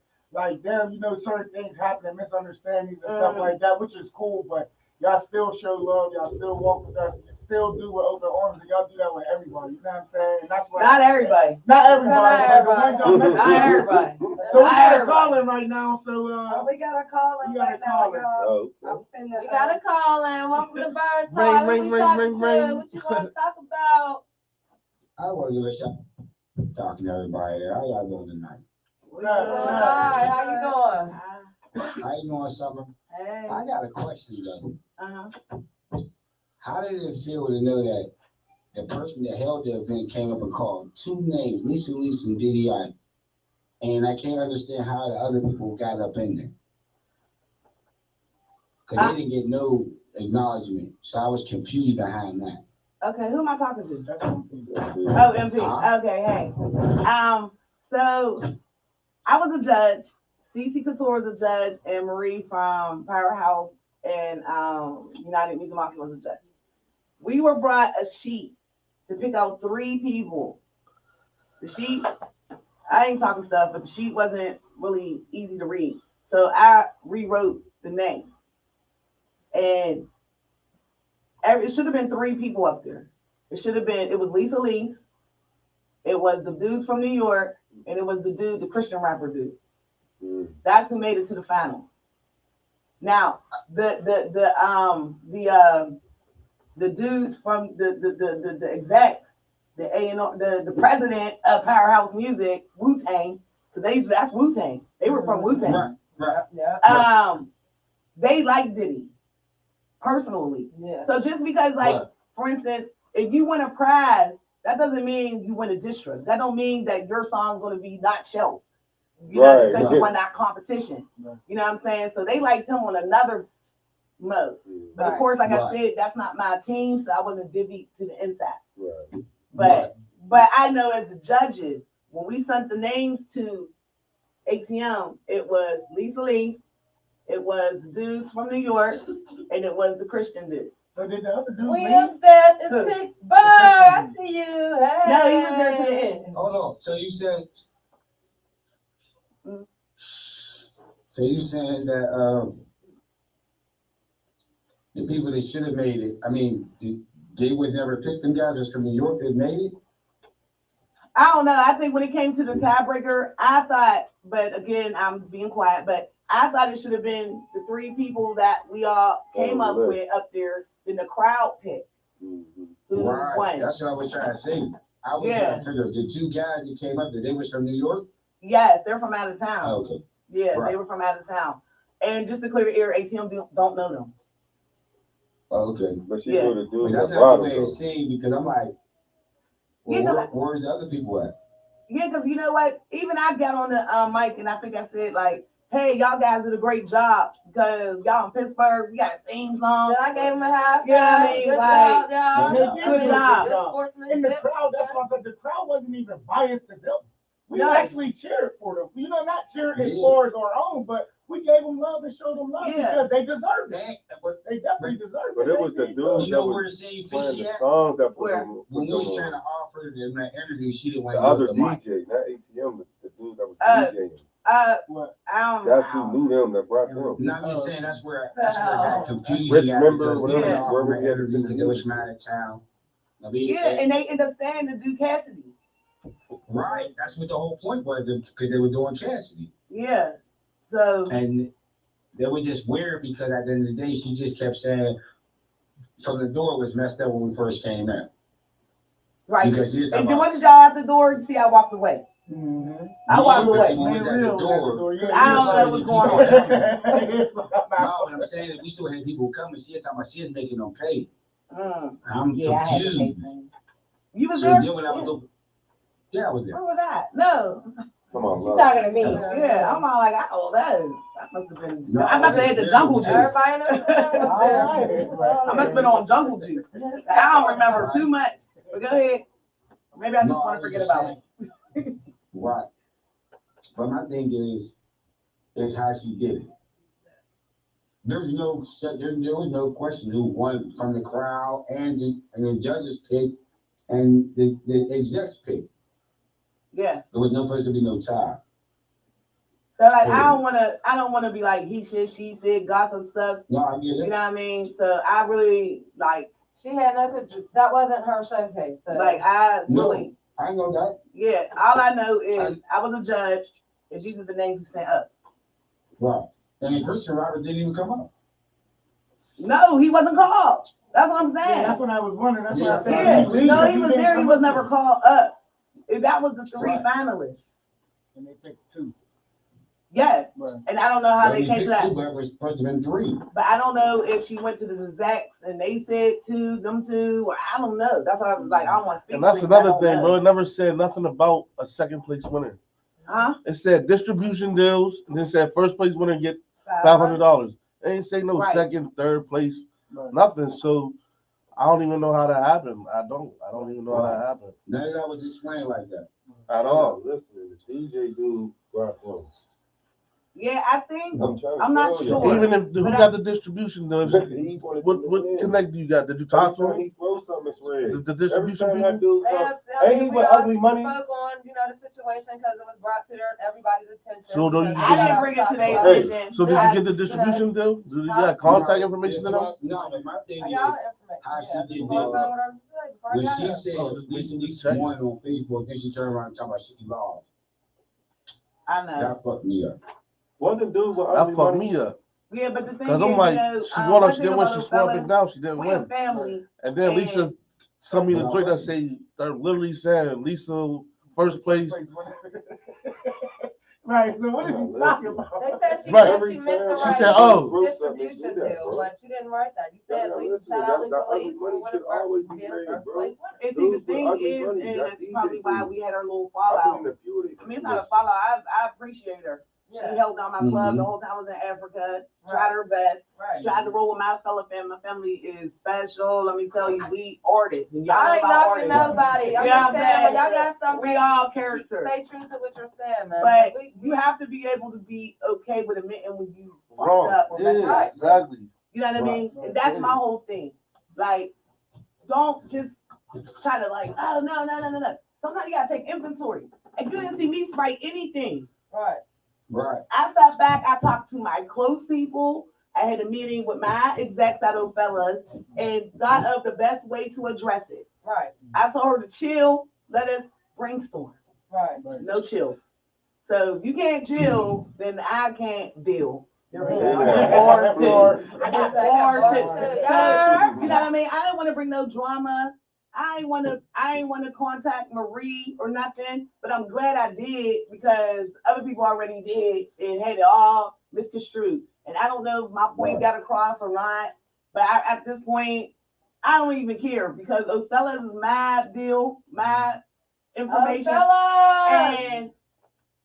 damn, certain things happen, misunderstandings and stuff like that, which is cool, but y'all still show love. Y'all still walk with us. You still do with open arms, and y'all do that with everybody. You know what I'm saying? And that's what. Not everybody. Not everybody. Not everybody. So we got a calling right now. So we got a calling right now, y'all. We got a calling. Welcome to Bird Ring, Talk. ring, Who we ring, talking ring, to? ring. What you want to talk about? I was just talking to everybody there. How y'all doing tonight? Hi, how you doing? How you doing, Summer? Hey. I got a question though. Uh-huh. How did it feel to know that the person that held the event came up and called two names, Lisa and Diddy I. And I can't understand how the other people got up in there. Because they didn't get no acknowledgement. So I was confused behind that. Okay, who am I talking to? That's what I'm thinking. Oh, MP. Okay, hey. So I was a judge. Cece Couture was a judge, and Marie from Powerhouse and United Music Mafia was a judge. We were brought a sheet to pick out 3 people. The sheet, I ain't talking stuff, but the sheet wasn't really easy to read. So I rewrote the names. And it should have been 3 people up there. It was Lisa Lee, it was the dude from New York, and it was the Christian rapper dude. That's who made it to the finals. Now, the dudes from the exec, the A&R, the president of Powerhouse Music, Wu-Tang, so that's Wu-Tang. They were from Wu-Tang. Right. Yeah. They like Diddy personally. Yeah. So just because, like, for instance, if you win a prize, that doesn't mean you win a district. That don't mean that your song's going to be not shelved. You know, Right. because you won that competition. Right. You know what I'm saying? So they liked him on another mode. But of course, like I said, that's not my team, so I wasn't divvied to the inside. Right. But I know as the judges, when we sent the names to ATM, it was Lisa Lee, it was the dudes from New York, and it was the Christian dude. So did the other dude leave? William said it's Pittsburgh. I see you. Hey. No, he was there to the end. Hold on. So you said. So you saying that the people that should have made it, I mean, they was never picked, them guys was from New York that made it? I don't know. I think when it came to the tiebreaker, I thought, but again, I'm being quiet, but I thought it should have been the 3 people that we all came up with up there in the crowd pick. Who Right. won. That's what I was trying to say. I was trying to figure the 2 guys that came up there, they was from New York? Yes, they're from out of town. Okay. Yeah, Right. they were from out of town. And just to clear the air, ATM don't know them. Okay. But she Yeah. knew the But dude that's that not brought the way him. it seemed because I'm like, well, Yeah, 'cause where's the other people at? Yeah, because you know what? Even I got on the mic and I think I said, like, hey, y'all guys did a great job because y'all in Pittsburgh, we got a theme song. So I gave him a half. Yeah, I mean, good like, job, y'all. good job. Good sportsmanship. In the crowd, that's why I said the crowd wasn't even biased to them. We No. actually cheered for them. You know, not cheered as far as our own, but we gave them love and showed them love because they deserved it. They definitely deserved it. But it was the They did. dude You that know where was the same playing fishy the at? songs that put Where? them When we was on. trying to offer them that interview, she didn't want The to other use the mic. DJ, not ATM, the dude that was Uh, DJing. What? That's who knew them that brought them. No, I'm just saying that's where I got confused. Rich at member, because whatever, they Yeah. were wherever he had to interview send the because they was music. from out of town. I mean, Yeah, and they end up saying to do Cassidy. right. That's what the whole point was because they were doing Cassidy. Yeah. So, And they were just weird because at the end of the day, she just kept saying from the door was messed up when we first came in. right. Because she was And talking then about, once y'all out the door, see, I walked away. Mm-hmm. I walked Yeah, away. but when we got the door, I don't know what's going on. no, but I'm saying that we still had people coming. She was talking about she was making them pay. I'm Yeah, I had to pay confused. them. You was So there? then when I was go, yeah, I was there. Where was I? No. Come on, She's love. talking to me. Yeah, I'm all like, I don't know. That must have been. No, I must have had the jungle juice. Everybody in the room was there. I must have been on jungle juice. I don't remember too much. But go ahead. Maybe I just want to forget about it. Right. But my thing is how she did it. There was no question who won from the crowd and the judges pick and the execs pick. Yeah. There was no supposed to be no tie. So like I don't wanna be like he said, she said, gossip stuff. No, I get You it. know what I mean? So I really like She had nothing. That wasn't her showcase. So. I really I know that. yeah. All I know is I was a judge and these are the names we sent up. Right. And the Christian Robert didn't even come up. No, he wasn't called. That's what I'm saying. Yeah, that's what I was wondering. That's what I said. Yeah. Did he leave? No, he Because was didn't there. He come was up never here. called up. That was the 3 Right. finalists. And they picked 2. Yes. Right. And I don't know how they Only came to six that. people ever supposed to been 3. But I don't know if she went to the execs and they said them two, or I don't know. That's why I was like, I don't want to speak. And that's for you, I another don't thing, know. bro. It never said nothing about a second place winner. Huh? It said distribution deals, and then said first place winner get $500. It ain't say no Right. second, third place, Right. nothing. So I don't even know how that happened. I don't even know how that happened None of that was explained like that. at all. Listen, the DJ dude brought close. Yeah, I think I'm trying to I'm not tell sure. you. Even if who But got the distribution deals, He wanted what to win. connect do you got? Did you Every talk to time him? he throws something, it's red. The Every distribution time that people? dude They comes, have, ain't he with Ugly Money? spoke on, the situation because it was brought to everybody's attention. So do you- I didn't bring it to their Hey, attention. So did I- you get the distribution deal? Did you got contact information to them? No, but my thing I is, got information. how she Yeah, did just that. work on what I'm saying before I when got she it. said Oh, just Lisa check it. Lisa won on Facebook, then she turned around and talked about she lost. I know. That fucked me up. Wasn't dude with That Ugly fucked Money? me up. Yeah, but the thing Cause is, I'm like, she won one up, she thing didn't win, about she those swung up fellas, and down, she didn't we a win. family. And then Lisa sent me the joint that say, they're literally saying Lisa first place. Right, so what is you talking about? They said she, Right. she meant to She write said, oh. distribution deal, but you didn't write that. You said Lisa, shout out Lisa Lee, Money should always be being made, first bro. place winner. And see, the Dudes with thing ugly is, money, and that's that's easy probably to why do. we had our little I've been fallout. in a few of these I mean, it's not a fallout. I appreciate her. Yeah. She held down my club Mhm. the whole time I was in Africa, tried her best, Right. tried to roll with my fellow family. My family is special. Let me tell you, we artists. And y'all I know ain't about knocking artists. nobody. I'm Yeah, just I'm saying, saying, when y'all got something, We all characters. stay true to what you're saying, man. But We- you have to be able to be okay with admitting when you fucked Wrong. up or messed Yeah, up. exactly. You know what I mean? Right. And that's my whole thing. Like, don't just try to like, oh no. Sometimes you gotta take inventory. If you didn't see me write anything, Right. Right. I sat back, I talked to my close people. I had a meeting with my execs out of fellas and thought of the best way to address it. Right. I told her to chill, let us brainstorm. Right. No chill. So if you can't chill, then I can't deal. You're I right. got bars too. I I got got bars bars too. too. So, Yeah. you know what I mean? I didn't want to bring no drama. I ain't want to contact Marie or nothing, but I'm glad I did because other people already did and had it all misconstrued. And I don't know if my point got across or not, but at this point, I don't even care because those fellas is my deal, my information, and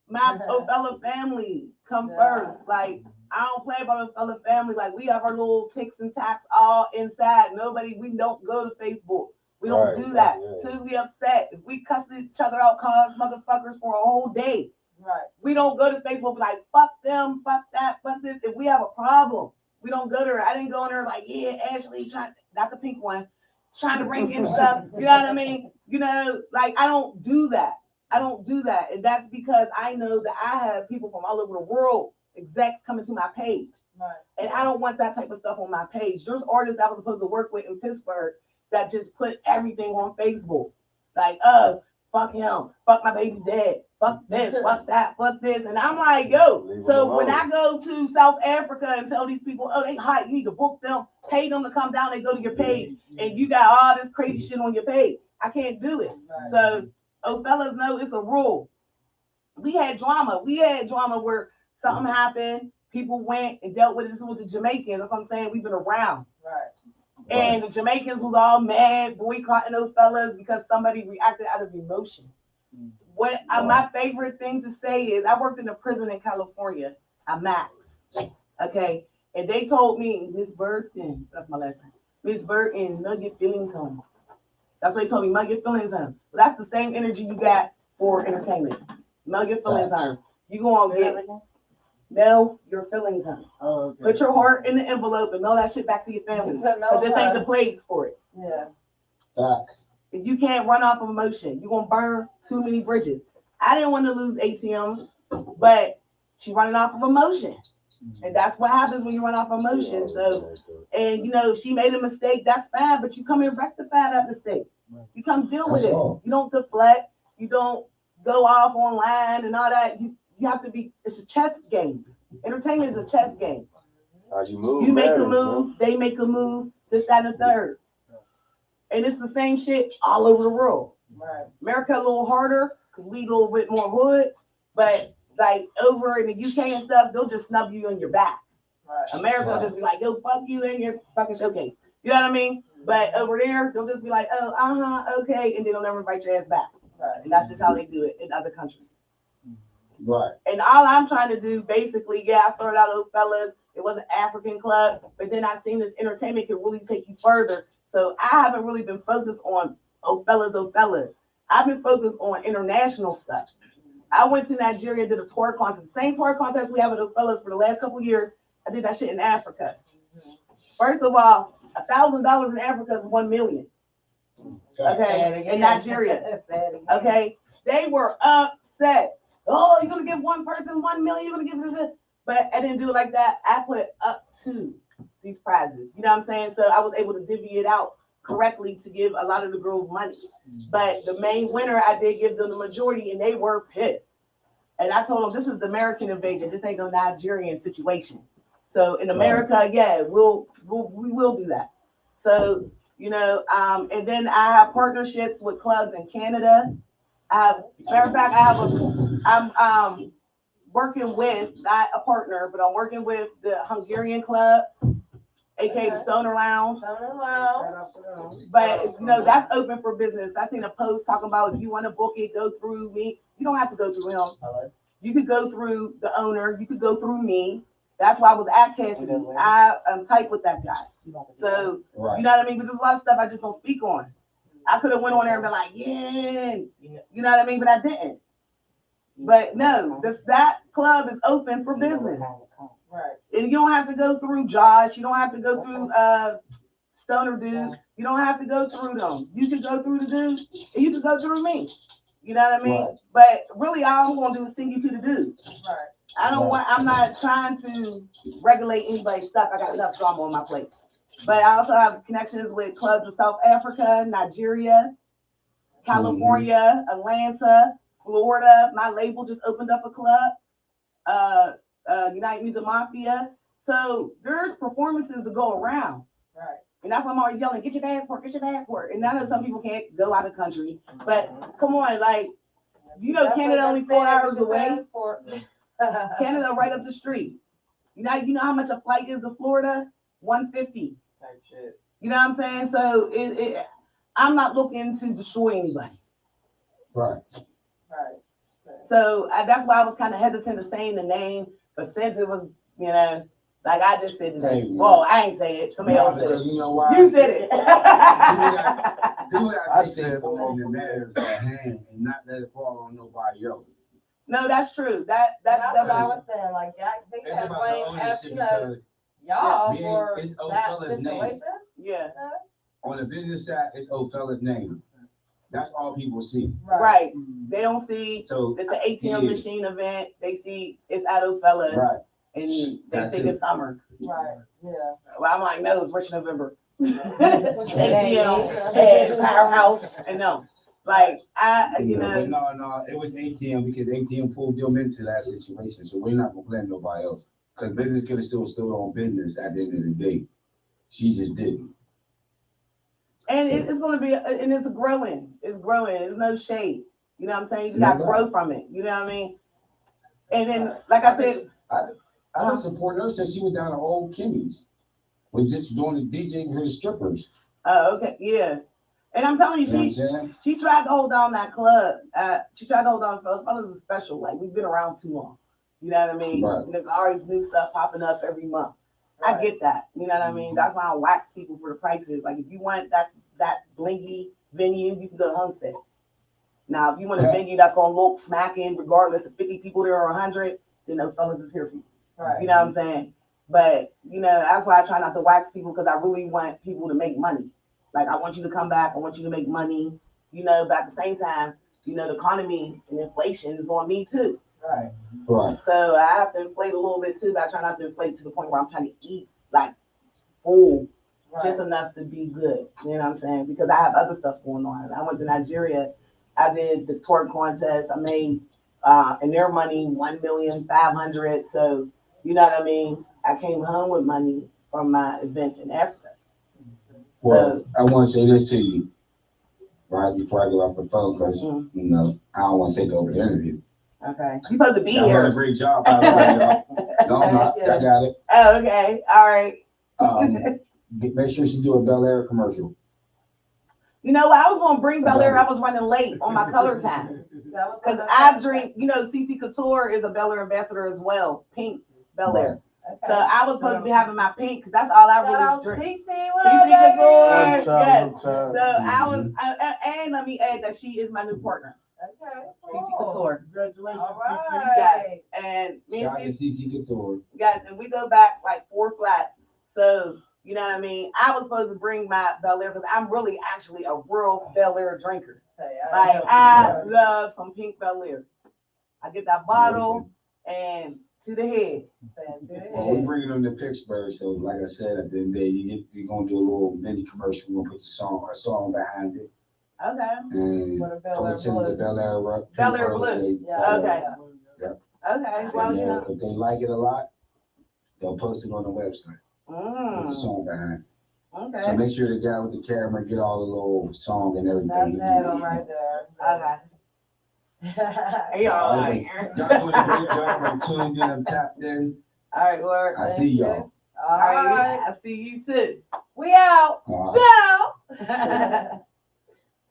my Othello family come first. Like, I don't play about Othello family. Like, we have our little ticks and tacks all inside. We don't go to Facebook. We don't do that. As soon as we upset, if we cuss each other out, cause motherfuckers for a whole day, Right. we don't go to Facebook like, fuck them, fuck that, fuck this. If we have a problem, we don't go to her. I didn't go in there like, yeah, Ashley, not the pink one, trying to bring in stuff. You know what I mean? You know, like, I don't do that. And that's because I know that I have people from all over the world, execs coming to my page. Right. And I don't want that type of stuff on my page. There's artists I was supposed to work with in Pittsburgh that just put everything on Facebook. Like, fuck him, fuck my baby's dad, fuck this, fuck that, fuck this. And I'm like, yo, so when I go to South Africa and tell these people, oh, they hot, you need to book them, pay them to come down, they go to your page, and you got all this crazy shit on your page. I can't do it. Right. So, fellas know it's a rule. We had drama where something happened, people went and dealt with it. This was the Jamaicans. That's what I'm saying. We've been around. Right. And the Jamaicans was all mad, boycotting those fellas because somebody reacted out of emotion. What my favorite thing to say is, I worked in a prison in California, a Max. Okay, and they told me, Miss Burton, that's my last name, Miss Burton, nug your feelings home. That's what they told me, mug your feelings home. But that's the same energy you got for entertainment. Mug your feelings home. You gonna get mail your feelings home. Oh, okay. Put your heart in the envelope and mail that shit back to your family. Because this ain't the place for it. Yeah. Facts. If you can't run off of emotion, you're gonna burn too many bridges. I didn't want to lose ATM, but she running off of emotion. And that's what happens when you run off emotion. So, and you know, she made a mistake, that's fine, but you come and rectify that mistake. You come deal with it. You don't deflect, you don't go off online and all that. You have to be, it's a chess game. Entertainment is a chess game. You move, You make a matters, move, they make a move, this, that, and the third. And it's the same shit all over the world. Right. America a little harder because we a little bit more hood, but like over in the UK and stuff, they'll just snub you on your back. Right. America will just be like, yo, fuck you and your fucking showcase. You know what I mean? But over there, they'll just be like, oh, okay, and then they'll never invite your ass back. Right. And that's just how they do it in other countries. Right. And all I'm trying to do, basically, I started out with fellas. It was an African club, but then I seen this entertainment could really take you further. So I haven't really been focused on oh fellas. I've been focused on international stuff. I went to Nigeria, did a tour contest, same tour contest we have with fellas for the last couple of years. I did that shit in Africa. First of all, $1,000 in Africa is 1 million. Okay, in Nigeria. Okay, they were upset. Oh, you're gonna give one person 1 million, you're gonna give it this. But I didn't do it like that. I put up to these prizes. You know what I'm saying? So I was able to divvy it out correctly to give a lot of the girls money. But the main winner, I did give them the majority, and they were pissed. And I told them, this is the American invasion. This ain't no Nigerian situation. So in America, yeah, we will do that. So, you know, and then I have partnerships with clubs in Canada. Matter of fact, I'm working with, not a partner, but I'm working with the Hungarian club, aka the Stoner Lounge. But you know, that's open for business. I seen a post talking about if you want to book it, go through me. You don't have to go through him. You could go through the owner. You could go through me. That's why I was at Cassidy. I'm tight with that guy. So you know what I mean? But there's a lot of stuff I just don't speak on. I could have went on there and been like, yeah, you know what I mean? But I didn't. But no, that club is open for business. Right. And you don't have to go through Josh. You don't have to go through Stoner Dude. You don't have to go through them. You can go through the dude, and you can go through me. You know what I mean? Right. But really, all I'm gonna do is send you to the dude. Right. I don't want. I'm not trying to regulate anybody's stuff. I got enough drama on my plate. But I also have connections with clubs in South Africa, Nigeria, California, Atlanta, Florida. My label just opened up a club, United Music Mafia. So there's performances to go around. Right. And that's why I'm always yelling, get your passport, get your passport. And I know some people can't go out of country, but come on, like, you know, Canada only 4 hours away. Canada right up the street. You know how much a flight is to Florida? $150. You know what I'm saying? So I'm not looking to destroy anybody. Right. Right. So that's why I was kind of hesitant to saying the name, but since it was, you know, like I just said the name. Well, I ain't say it. Somebody else said it. You know why? You said it. I said fall in the matters at hand and not let it fall on nobody else. No, that's true. That's what I was saying. Like, they can't blame us, you know, y'all for that situation. Yeah. On the business side, it's old fella's name. That's all people see. Right. They don't see so it's an ATM machine event. They see it's at O'Fellas. Right. And they think it's summer. Right. Yeah. Well, I'm like, no, it's Rich November. ATM and Powerhouse. And no. Like you know. No, it was ATM because ATM pulled them into that situation. So we're not gonna blame nobody else. Because business could have still stood on business at the end of the day. She just didn't. And it's going to be, and it's growing. It's growing. There's no shade. You know what I'm saying? You just got to grow from it. You know what I mean? And then, like I said, I just support her since she was down at Old Kimmy's. Was just doing the DJ for the strippers. Oh, okay. Yeah. And I'm telling you, she tried to hold down that club. She tried to hold down fellas is special. Like, we've been around too long. You know what I mean? Right. And there's always new stuff popping up every month. Right. I get that. You know what I mean? That's why I wax people for the prices. Like, if you want that blingy venue, you can go to Homestead. Now, if you want a venue that's going to look smacking, regardless of 50 people there or 100, then those fellas is here for you. Right. You know what I'm saying? But, you know, that's why I try not to wax people, because I really want people to make money. Like, I want you to come back. I want you to make money. You know, but at the same time, you know, the economy and inflation is on me, too. Right. Right. So I have to inflate a little bit too, but I try not to inflate to the point where I'm trying to eat like full, just enough to be good. You know what I'm saying? Because I have other stuff going on. I went to Nigeria. I did the tour contest. I made and their money $1,500,000. So you know what I mean? I came home with money from my events in Africa. Well, so, I want to say this to you, right before I get off the phone, because you know I don't want to take over the interview. Okay. You supposed to be Y'all done a here. great job, by the way, y'all. No, I'm not. I got it. Oh, okay. All right. Make sure she do a Bel Air commercial. You know what? I was gonna bring Bel Air. I was running late on my color time because I drink. You know, CC Couture is a Bel Air ambassador as well. Pink Bel Air. Okay. So I was supposed to be having my pink because that's all I Shout out really drink. CC, what up, CC baby? Couture. Yes. So I was, and let me add that she is my new partner. Okay, CC cool. Couture. Congratulations, All CC. right. And me Shout out to and CC Couture. guys, and we go back like 4 flats. So, you know what I mean? I was supposed to bring my Bel Air because I'm really actually a real Bel Air drinker. Hey, Like, I love some pink Bel Air. I get that bottle and to the head. Well, we're bringing them to Pittsburgh, so like I said, at the end of the day, you're gonna do a little mini commercial. We're gonna put a song behind it. Okay. And With a Bel Air put it in the blue. Bel Air Bel Air blue. Yeah. Okay. Yeah. Okay. Well, And you know. if they like it a lot, they'll post it on the website with the Mm, song behind it. So okay. make sure the guy with the camera get all the little song and That's everything. Adam right there. Okay. Hey, Y'all y'all. doing a great job. I'm tuned in, I'm tapped in. All right, Lord. I see y'all. All right. I see you too. We out. Uh,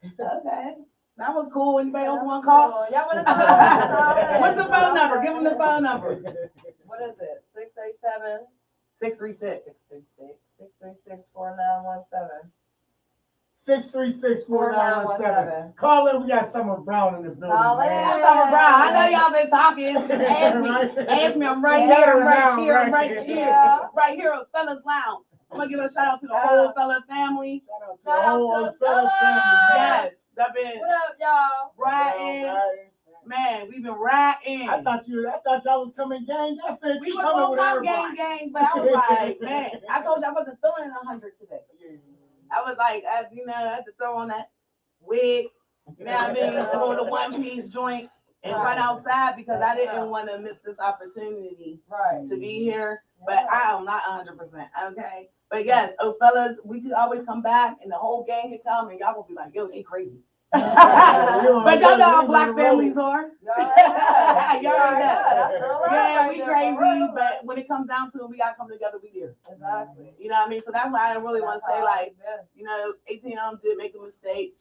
Okay. That was cool. Anybody else want to call? Y'all want to call? What's the phone number? Give them the phone number. What is it? 687 636. 636-4917. 636-4917. Call in. We got Summer Brown in the building. Call in. man. Summer Brown. I know y'all been talking. Ask me. I'm right here. I'm right here. I'm right here. Yeah. Right here at Fellas Lounge. I'm going to give a shout out to the whole Fella family. Shout out to the whole family. Yes. I've been What up, y'all? riding. Man, we've been riding. I thought y'all was coming gang. I said We she was coming on with top everybody. gang, but I was like, man, I told you I wasn't feeling 100 today. I was like, I had to throw on that wig, you know what I mean, throw the one-piece joint and run outside because I didn't want to miss this opportunity Right. to be here. But I am not 100%, okay? But yes, oh fellas, we could always come back and the whole gang can come and y'all gonna be like, yo, they crazy. But y'all know how black families are. Y'all already know. Yeah, we crazy, but when it comes down to it, we gotta come together, we there. Exactly. You know what I mean? So that's why I really want to say, like, you know, ATM did make a mistake.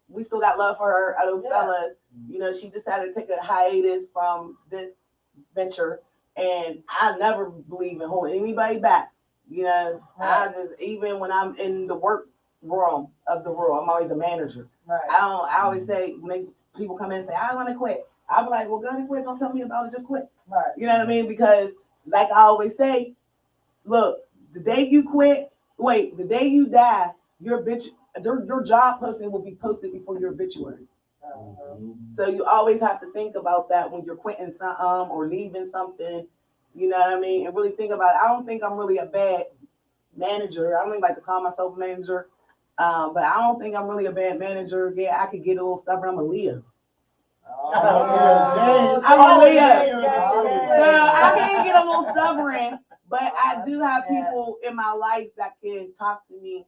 We still got love for her, those fellas. You know, she decided to take a hiatus from this venture, and I never believe in holding anybody back. You know, I just, even when I'm in the work room of the role, I'm always a manager. Right. I always say, when people come in and say, I want to quit, I'm like, well, go ahead and quit. Don't tell me about it. Just quit. Right. You know what I mean? Because, like I always say, look, the day you die, your job posting will be posted before your obituary. So you always have to think about that when you're quitting something or leaving something. You know what I mean? And really think about it. I don't think I'm really a bad manager. I don't even like to call myself a manager. But I don't think I'm really a bad manager. Yeah, I could get a little stubborn. I'm a Leo. I'm a Leo. I can get a little stubborn, but I do have people in my life that can talk to me.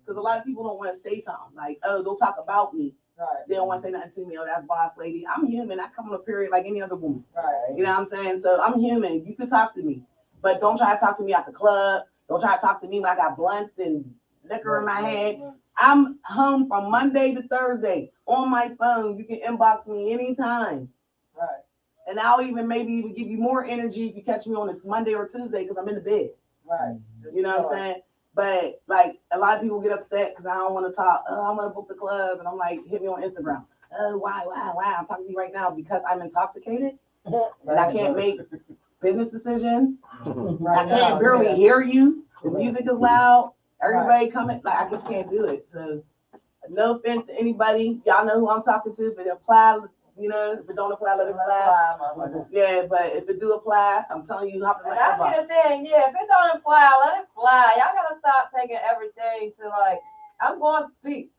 Because a lot of people don't want to say something like, oh, don't talk about me. Right. They don't want to say nothing to me. Oh, that's boss lady. I'm human. I come on a period like any other woman. Right. You know what I'm saying? So I'm human. You can talk to me, but don't try to talk to me at the club. Don't try to talk to me when I got blunts and liquor in my hand. I'm home from Monday to Thursday on my phone. You can inbox me anytime. Right. And I'll maybe even give you more energy if you catch me on a Monday or Tuesday because I'm in the bed. Right. You know what I'm saying? But like a lot of people get upset because I don't want to talk. Oh, I want to book the club, and I'm like, hit me on Instagram. Oh, why? I'm talking to you right now because I'm intoxicated and I can't make business decisions. I can't barely hear you. The music is loud. Everybody coming, like I just can't do it. So no offense to anybody. Y'all know who I'm talking to. If it apply, you know, if it don't apply, let it apply. Yeah, but if it do apply, I'm telling you, hop in And that's the thing, if it don't apply, let it fly. Y'all gotta stop taking everything to like, I'm going to speak.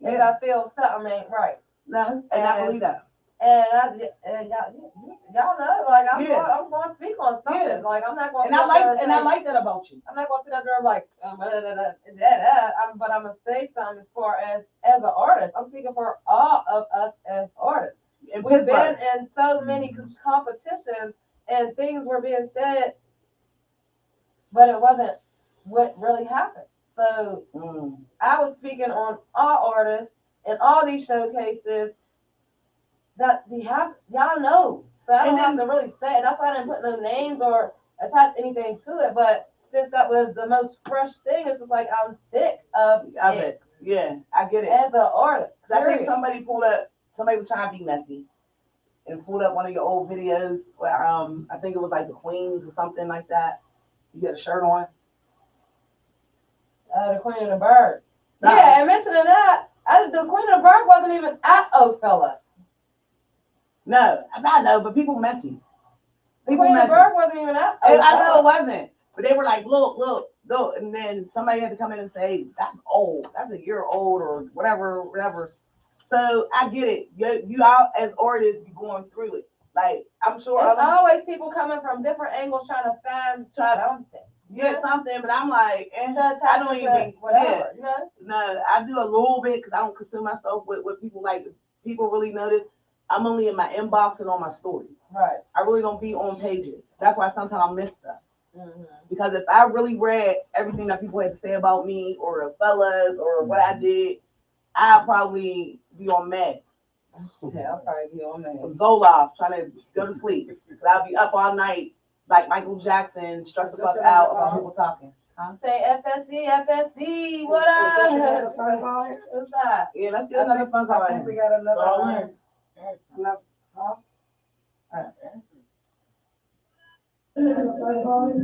If I feel something ain't right. No, and I believe that. And y'all know, like I'm going to speak on something. Yeah. Like I'm not going. And I like that about you. I'm not going to sit up there like, but I'm gonna say something as far as an artist. I'm speaking for all of us as artists. in we've been Pittsburgh. in so many competitions and things were being said, but it wasn't what really happened. So I was speaking on all artists and all these showcases that we have, y'all know. So I don't have to really say it. That's why I didn't put no names or attach anything to it. But since that was the most fresh thing, it's just like I'm sick of it. Yeah, I get it. As an artist. I think somebody was trying to be messy and pulled up one of your old videos where I think it was like the Queens or something like that. You got a shirt on. The Queen of the Bird. No. Yeah, and mentioning that, the Queen of the Bird wasn't even at Ofellas. No, I know, but people messy. The Queen of the Bird wasn't even at Ofellas. I know it wasn't. But they were like, look. And then somebody had to come in and say, that's old. That's a year old or whatever. So I get it. You all as artists be going through it. Like, I'm sure. There's always people coming from different angles trying to find something. Yeah, something, but I'm like, I don't even, whatever, you know? No, I do a little bit because I don't consume myself with what people like. People really notice I'm only in my inbox and on my stories. Right. I really don't be on pages. That's why sometimes I miss stuff. Because if I really read everything that people had to say about me or the fellas or what I did, I'd probably be on meds. Yeah, I'll probably be on meds. Zoloft, trying to go to sleep. But I'll be up all night like Michael Jackson, stressed the fuck out about people talking. Huh? Say FSD, what up? What's that? Yeah, let's get another phone call. I think we got another.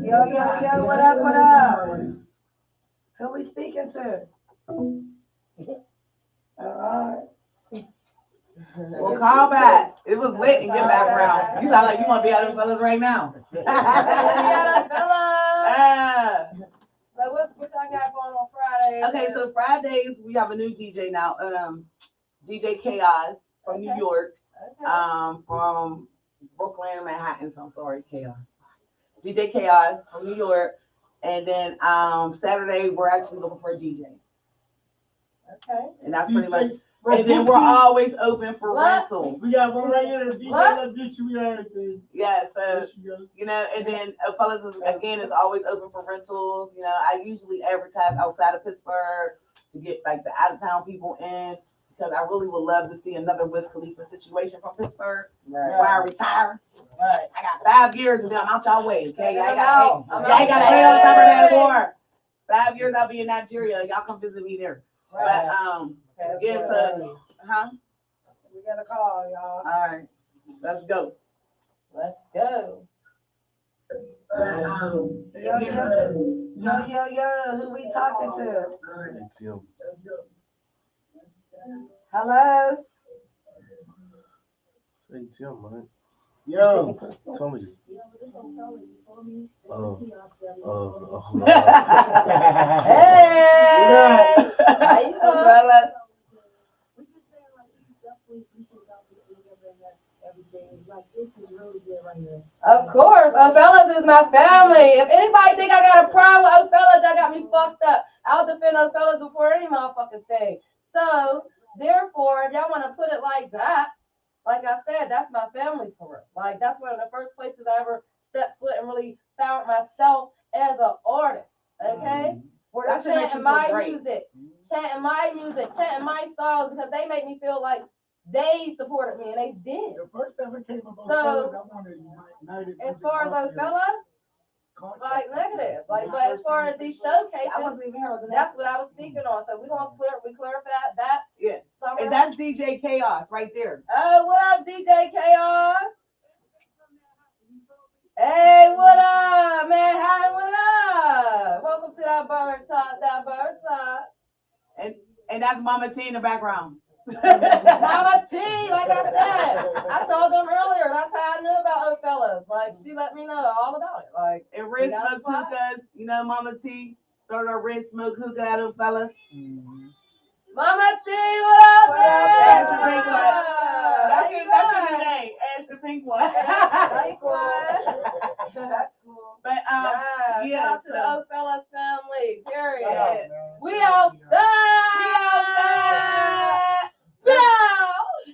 Yo, what up? Who we speaking to? Well, call back. It was lit in your background. You sound like you want to be out of fellas right now. So what y'all got going on Friday? Okay, so Fridays we have a new DJ now. DJ Chaos from New York. From Brooklyn, Manhattan. So I'm sorry, Chaos. DJ Chaos from New York. And then Saturday we're actually looking for a DJ. Okay. And that's pretty much. And then we're always open for rental. We got one right here. DJ Let's we got everything. Yeah, so you know, and then fellas is always open for rentals. You know, I usually advertise outside of Pittsburgh to get like the out of town people in because I really would love to see another Wiz Khalifa situation from Pittsburgh where I retire. Right. I got 5 years and then I'm out y'all way. Okay, I gotta hate on summer anymore. 5 years I'll be in Nigeria. Y'all come visit me there. Right. But yeah, so we got a call, y'all. All right, let's go. Let's go. Yo, who we talking to? Hello? Say Tim, man. Yo. Tell me. Hey! How you doing? Of course, Ofellas is my family. If anybody think I got a problem with Ofellas, y'all got me fucked up. I'll defend Ofellas before any motherfucking thing. So, therefore, if y'all want to put it like that, like I said, that's my family for it. Like, that's one of the first places I ever stepped foot and really found myself as an artist. Okay? Where they're chanting my music, chanting my songs, because they make me feel like they supported me, and they did. The first time it came about so, fellas, I wanted United. As far as those fellas, like negative. Like, but as far as these showcases, that's what I was speaking on. So we clarify that. Yeah. And that's DJ Chaos right there. Oh, what up, DJ Chaos? Hey, what up, man? Hi, what up? Welcome to that bird talk. And that's Mama T in the background. Mama T, like I said, I told them earlier. That's how I knew about Ofellas. Like she let me know all about it. Like and Red Smoke Hookahs, you know, Mama T, throw her Red Smoke Hookah at Ofellas. Mama T, what up, Ash the Pink One. That's your new name, Ash the Pink One. That's cool. But yeah, shout out to the Ofellas family. Period. Yeah. We outside.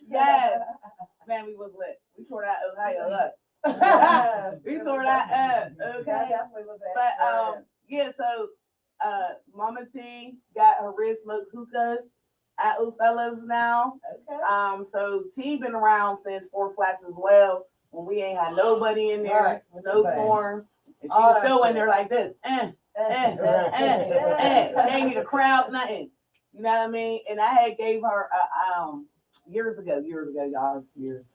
Yes. Man, we how you look. Yeah. We tore that up, That okay? definitely was that. But yeah, so Mama T got her wrist smoke hookahs at Fellas now. Okay. So T been around since Four Flats as well, when we ain't had nobody in there, Right. snowstorms, and All she's that still in shit. there like this, She ain't need a crowd, nothing. You know what I mean? And I had gave her years ago, y'all, years,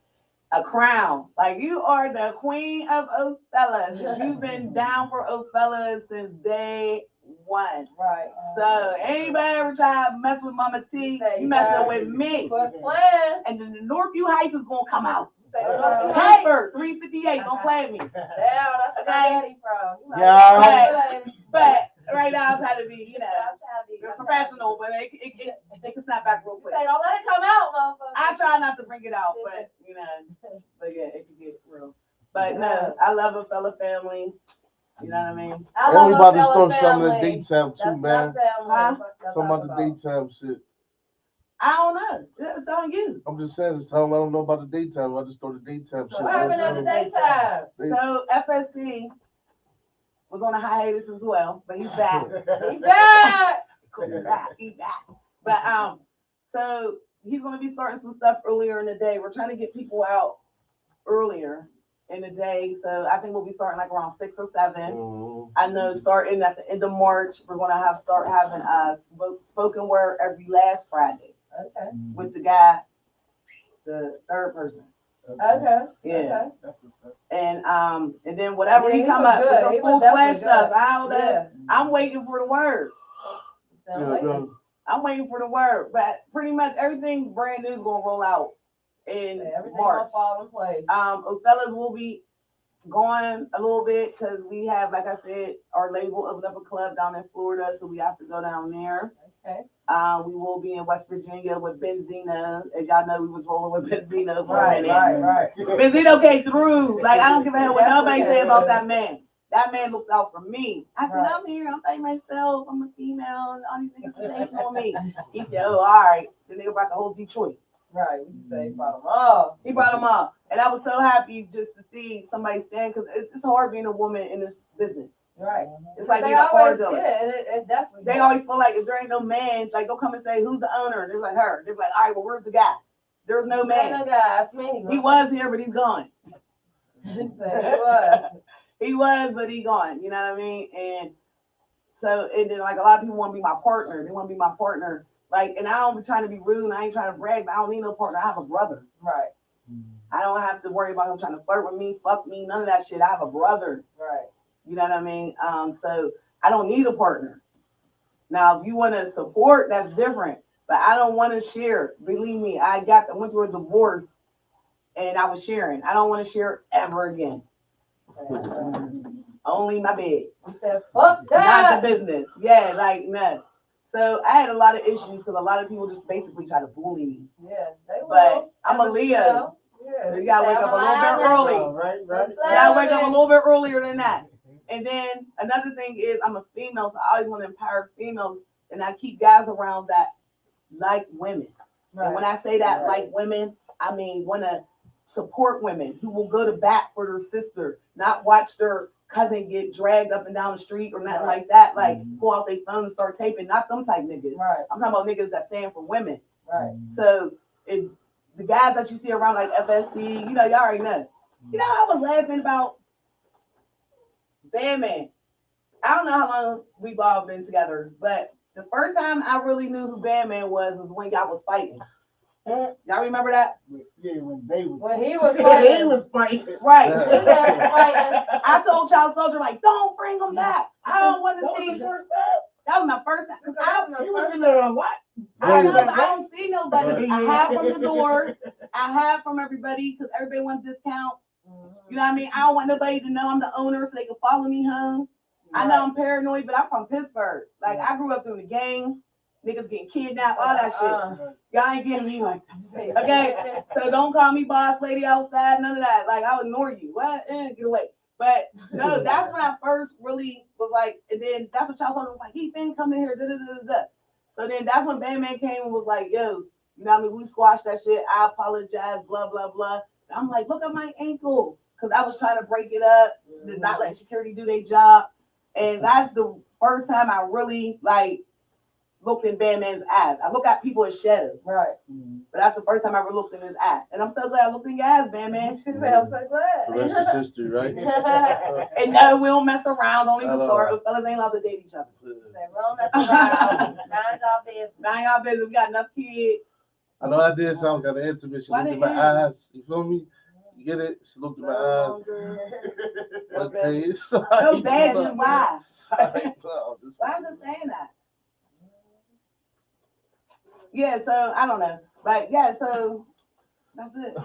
a crown. Like, you are the queen of Ofellas. You've been down for Ofellas since day one. Right. So anybody ever try to mess with Mama T, you messing with me. Good plan. And then the Northview Heights is gonna come out. Say the Northview Heights. Paper 358, don't play with me. Damn, that's where my daddy from. You know, Yeah. But right now I'm trying to be, I'm trying to be professional, but it can snap back real quick. Say, don't let it come out, motherfucker. I try not to bring it out, but but yeah, it can get real. But no, I love a fella family. You know what I mean? I And we love about to start some of the family. daytime too, That's man. my family. Some about the daytime shit. I don't know. It's on you. I'm just saying, it's how I don't know about the daytime. I just thought the daytime shit. What happened in the daytime? So FSC was on a hiatus as well, but he's back. He's back. He's back. But so he's gonna be starting some stuff earlier in the day. We're trying to get people out earlier in the day. So I think we'll be starting like around 6 or 7. Mhm. I know starting at the end of March, we're gonna start having spoken word every last Friday Okay. with the guy, the third person. Okay. Yeah. Okay. And then whatever Yeah, he come was up good. with some He full was flash definitely stuff. I don't know. Yeah. I'm waiting for the word. Sound Yeah, like yeah. it. I'm waiting for the word. But pretty much everything brand new is gonna roll out in Yeah, everything March. gonna fall in place. Fellas will be going a little bit because we have, like I said, our label opened up a club down in Florida, so we have to go down there. Okay. We will be in West Virginia with Benzino. As y'all know, we was rolling with Benzino for a Right, minute. right. Benzino came through. Like, I don't give a hell what Definitely nobody say came about through. that man. That man looked out for me. I said, Right. I'm here. I'm fighting myself. I'm a female. And all these niggas are hating on me. He said, oh, all right. The nigga brought the whole Detroit. Right. We say bottom up. He brought them up. And I was so happy just to see somebody stand, because it's hard being a woman in this business. Right. It's like They being a car always, dealer. yeah, it definitely. They always feel like if there ain't no man, like they'll come and say, who's the owner? They're like, her. They're like, all right, well, where's the guy? There's no Man, man. no guy, that's me. He was here, but he's gone. He said he was. He was, but he gone. You know what I mean? And so, and then like a lot of people want to be my partner. They want to be my partner. Like, and I don't be trying to be rude, and I ain't trying to brag, but I don't need no partner. I have a brother. Right. I don't have to worry about him trying to flirt with me, fuck me, none of that shit. I have a brother. Right. You know what I mean? So I don't need a partner. Now, if you want to support, that's different. But I don't want to share. Believe me, I went through a divorce, and I was sharing. I don't want to share ever again. Only my bed. You said, fuck Not that. the business. Yeah, like, no. So I had a lot of issues because a lot of people just basically try to bully me. Yeah, they will. But I'm a Leo. Yeah. So you gotta wake up a little bit early. Right. You gotta wake up a little bit earlier than that. And then another thing is I'm a female, so I always want to empower females, and I keep guys around that like women. Right. And when I say that like women, I mean want to support women who will go to bat for their sister, not watch their cousin get dragged up and down the street or nothing like that. Like pull out their phone and start taping. Not them type niggas. Right. I'm talking about niggas that stand for women. Right. So the guys that you see around like FSC, you know, y'all already know. You know, I was laughing about Bandman. I don't know how long we've all been together, but the first time I really knew who Bandman was when y'all was fighting. Y'all remember that? Yeah, when they was. When he was He fighting. was fighting. Right. He was fighting. I told Child Soldier, like, don't bring him back. I don't want to see him. That was my first time. He was in there a lot. I know, but I don't see nobody. I have from the door. I have from everybody because everybody wants discount. You know what I mean? I don't want nobody to know I'm the owner so they can follow me home. I know I'm paranoid, but I'm from Pittsburgh. Like, I grew up through the gangs, niggas getting kidnapped, all that shit. Y'all ain't getting me like that. Okay? So don't call me boss lady outside, none of that. Like, I'll ignore you. What? Get away. But no, that's when I first really was like, and then that's what y'all told me was like, he been coming here, da da da da. So then that's when Bandman came and was like, yo, you know what I mean? We squashed that shit. I apologize, blah, blah, blah. I'm like, look at my ankle. Because I was trying to break it up, did not let security do their job. And that's the first time I really like looked in Batman's eyes. I look at people as shadows. Right. But that's the first time I ever looked in his eyes. And I'm so glad I looked in your eyes, Batman. She said, I'm so glad. The rest is history, right? And no, we don't mess around. Don't even start. Fellas ain't allowed to date each other. Said, we don't mess around. Mind y'all business. Mind y'all business. We got enough kids. I know I did something, got an intimate. She looked in my eyes. You feel me? You get it? She looked in my eyes. Okay, No bad, just why? Why Why is it saying that? Yeah, so I don't know. But yeah, so that's it.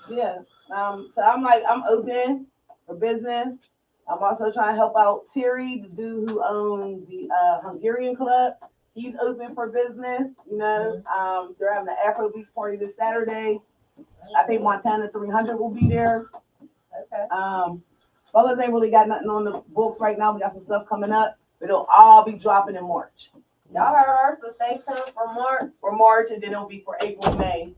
Yeah. So I'm like, I'm open for business. I'm also trying to help out Terry, the dude who owns the Hungarian club. He's open for business, you know. They're having an Afro Beach party this Saturday. I think Montana 300 will be there. Okay. Fellas ain't really got nothing on the books right now. We got some stuff coming up, but it'll all be dropping in March. Y'all heard her, so stay tuned for March. For March, and then it'll be for April, May,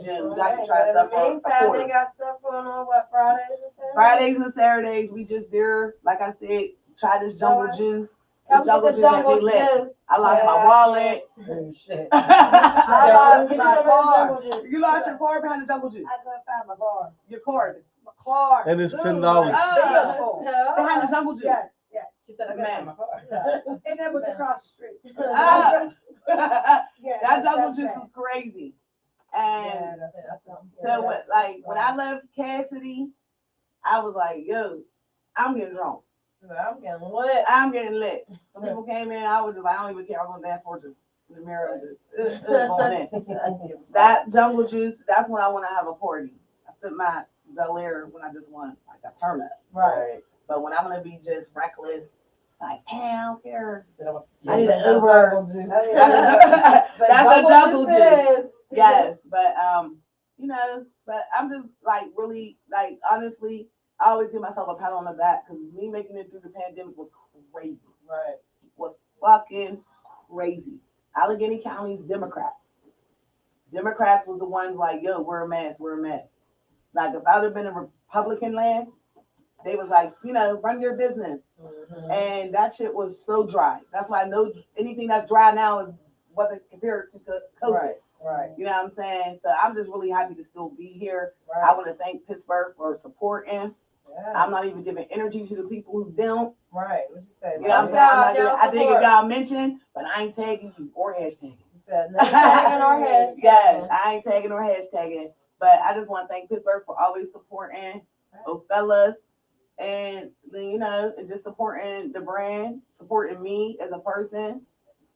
June. We got to try In stuff the for meantime, they got stuff going on, what, Fridays and Saturdays? Fridays and Saturdays. We just there, like I said, try this jungle juice. Come get the jungle juice. I lost my wallet. Oh, shit. I lost my Jungle car. juice. You lost your car behind the jungle juice. I couldn't find my bar. Your card. My car. And it's $10. Behind the jungle juice. Yes, yes. She said, I Man. got my car. And that was across the street. Yeah, That jungle that's juice bad. was crazy. Yeah, And that's so when I left Cassidy, I was like, yo, I'm getting drunk. I'm getting lit. I'm getting lit. Some people came in, I was just like, I don't even care. I'm going to dance for just in the mirror and just going in. That jungle juice, that's when I want to have a party. I spent my Bel Air when I just want like a turn up. Right. But when I'm going to be just reckless, like, I don't care. I need an Uber. That's That's a jungle juice. juice. Yes, but you know, but I'm just like really like honestly, I always give myself a pat on the back because me making it through the pandemic was crazy. Right. Was fucking crazy. Allegheny County's Democrats. Democrats was the ones like, yo, we're a mess, we're a mess. Like if I would have been a Republican land, they was like, you know, run your business. Mm-hmm. And that shit was so dry. That's why I know anything that's dry now wasn't compared to COVID. Right. Right. You know what I'm saying? So I'm just really happy to still be here. Right. I want to thank Pittsburgh for supporting. Yeah. I'm not even giving energy to the people who don't. Right. What you say? You know what I'm saying? I did get y'all mentioned, but I ain't tagging you or hashtagging. You said no tagging or hashtagging. Yes, I ain't tagging or hashtagging. But I just want to thank Pittsburgh for always supporting those fellas. And you know, and just supporting the brand, supporting me as a person.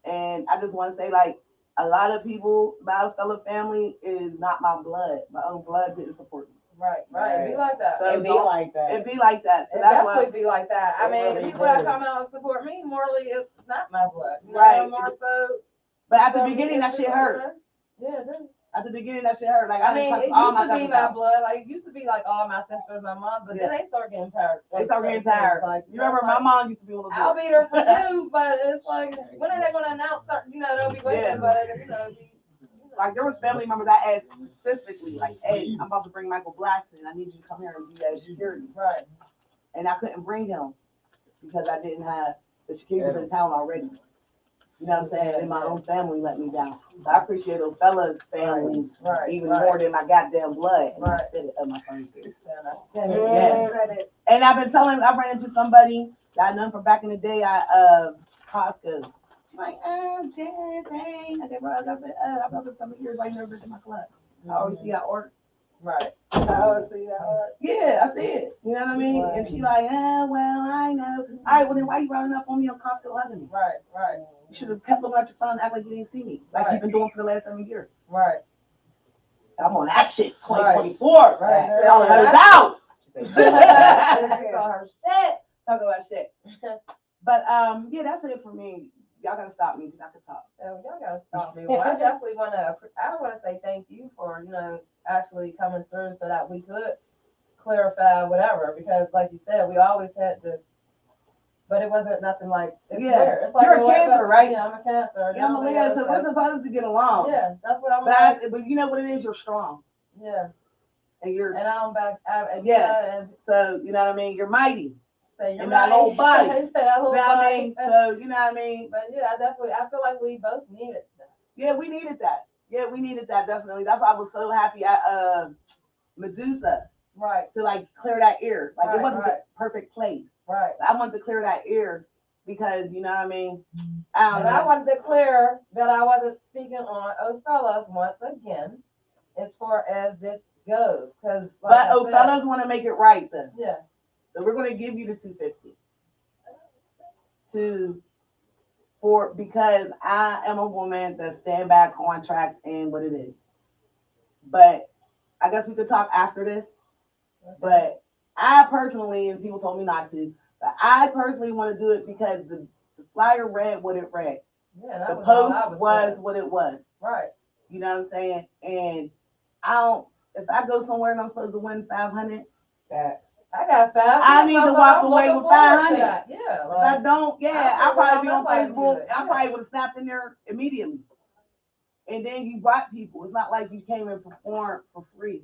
And I just want to say, like, a lot of people, my fellow family is not my blood. My own blood didn't support me. Right, right. It be like that. So It be like that. It be like that. So It that's definitely why, be like that. I It mean, really the people that do. come out and support me, morally, it's not my blood. You know, Right. More so. but at the beginning, that shit hurt. Yeah, it does. At the beginning, that shit hurt. Like, I mean, didn't it cuss all used to be cousins my out. blood. Like, it used to be like all my sisters, my mom, but then they start getting tired. They start getting tired. Like, You remember, my mom used to be one of I'll those. be there for you, but it's like, when are they going to announce something? You know, they'll be waiting, Yeah. but, you know, Like, there was family members I asked specifically, like, hey, I'm about to bring Michael Blackson. I need you to come here and be that security. right. And I couldn't bring him because I didn't have the security was in town already. You know what I'm saying? And my own family let me down. So I appreciate those fellas' families Right. even more than my goddamn blood. And I Right. said it on my phone too. Yeah. Yeah. And I've been telling, I ran into somebody that I know from back in the day, Costco. She's like, Jen, dang. I said, bro, I said, I've been for some years, I never been to my club. I always see that order. Right. Oh, see that? Yeah, I see it. You know what I mean? Right. And she like, well, I know. All right, well then why you running up on me on Costco Avenue? Right. Right. You should have kept looking at your phone and act like you didn't see me. Like you've been doing for the last 7 years. Right. I'm on that shit, 2024. Right. Y'all heard it out. Saw her shit. Talk about shit. But yeah, that's it for me. Y'all gotta stop me because I can talk. Oh, y'all gotta stop me. Well, I definitely wanna say thank you for, you know, actually coming through so that we could clarify whatever, because like you said, we always had this, but it wasn't nothing like it's there. It's like You're a cancer, right? Yeah, I'm a cancer. Yeah, I'm a Leo, so we're supposed to get along. Yeah, that's what I'm But, like. but you know what it is? You're strong. Yeah. And you're, And I don't back. Yeah. And so, you know what I mean? You're mighty. say you're And that whole body. Say that You whole know what I body. mean? So, you know what I mean? But yeah, I feel like we both needed that. Yeah, we needed that. Yeah, we needed that, definitely. That's why I was so happy at Medusa Right. to like clear that ear. Like Right, it wasn't right. the perfect place. Right. I wanted to clear that ear because, you know what I mean? I don't And I know. wanted to clear that I wasn't speaking on Othello's once again, as far as this goes. Cause But Othello's want to make it right then. Yeah. So we're going to give you the 250 because I am a woman that stand by contracts and what it is. But I guess we could talk after this. Okay. But I personally, and people told me not to, but I personally want to do it because the flyer read what it read. Yeah, that The was all I post was was saying. what it was. Right. You know what I'm saying? And I don't, if I go somewhere and I'm supposed to win 500, I got 5. I need to walk I'm away looking with forward to 500. that. Yeah. If I don't, I'll probably be on nobody Facebook. good. I probably would have snapped in there immediately. And then you brought people. It's not like you came and performed for free.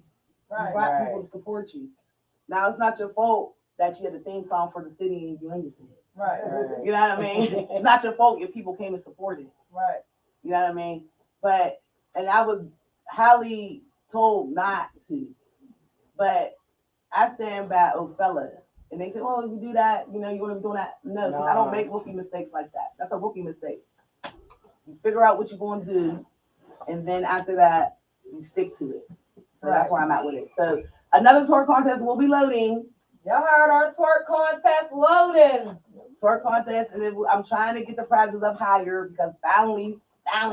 Right. You brought people to support you. Now it's not your fault that you had a theme song for the city and you ain't sing it. Right. You know what I mean? It's not your fault if people came and supported. Right. You know what I mean? And I was highly told not to. But I stand by Othello. And they say, well, if you do that, you know, you want to be doing that. No, because I don't make rookie mistakes like that. That's a rookie mistake. You figure out what you're going to do, and then after that, you stick to it. So that's where I'm at with it. So another twerk contest will be loading. Y'all heard our twerk contest loading. Twerk contest, and I'm trying to get the prizes up higher because finally,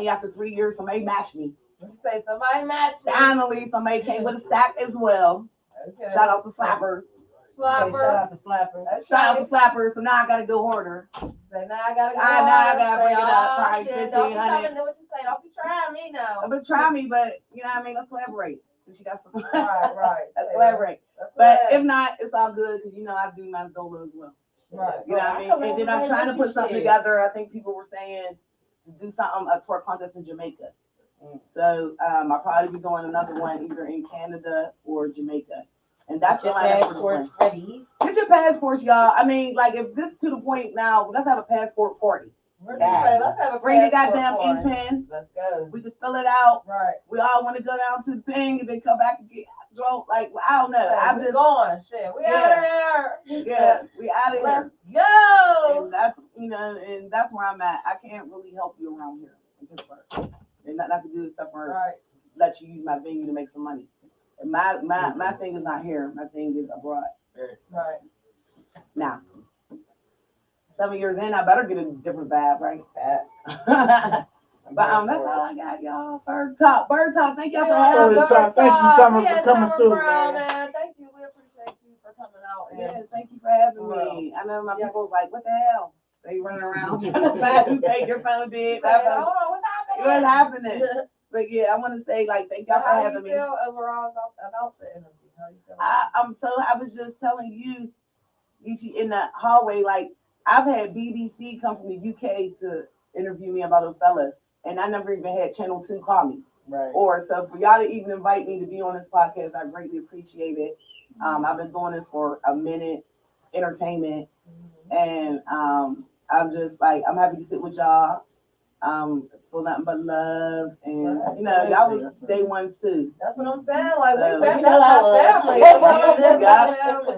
after 3 years, somebody matched me. You say somebody matched me. Finally, somebody came with a stack as well. Okay. Shout out to Slappers. Slapper. Shout out to Slapper. Okay. Shout out to Slappers. So now I gotta go harder. Say now I gotta go. Now I gotta bring it up. Oh, Probably shit. Don't be 1,500. coming to what you say. Don't be trying me now. But try me, but you know what I mean? Let's collaborate. Since you got some. Right. Let's collaborate. That's But right. if not, it's all good because you know I do my solo as well. Right. You know what I mean? And then I'm trying to put something together. I think people were saying to do something, a twerk contest in Jamaica. So I'll probably be doing another one either in Canada or Jamaica. And that's Your the line passport's ready. Get your passports, y'all. I mean, like if this to the point now, let's have a passport party. Let's have a Bring the passport goddamn ink party. pen. Let's go. We can fill it out. Right. We all want to go down to the thing and then come back and get drunk. Like I don't know. I'm We just going. Shit. We out of here. yeah. We out of Let's here. go. And that's and that's where I'm at. I can't really help you around here in Pittsburgh. And nothing I can do except for Right. let you use my venue to make some money. And my thing is not here. My thing is abroad. Right. Now, 7 years in, I better get a different vibe, right? But that's all I got, y'all. Bird Talk. Thank y'all for having me. Thank you, Summer, for coming through, Brown, man. Thank you. We appreciate you for coming out. Yeah, thank you for having me. I know my people was like, what the hell? They running around trying to find who paid your phone did. Hold on, what's happening? What's happening? But yeah, I want to say like thank y'all for having me. How do you feel overall about the interview? How you feel? I was just telling you, Ichi, in the hallway, like I've had BBC come from the UK to interview me about Othello, and I never even had Channel 2 call me. Right. Or so for y'all to even invite me to be on this podcast, I greatly appreciate it. I've been doing this for a minute, entertainment, and I'm just like I'm happy to sit with y'all. For nothing but love, and you know y'all was day ones too. That's what I'm saying. Like we So, that's our family.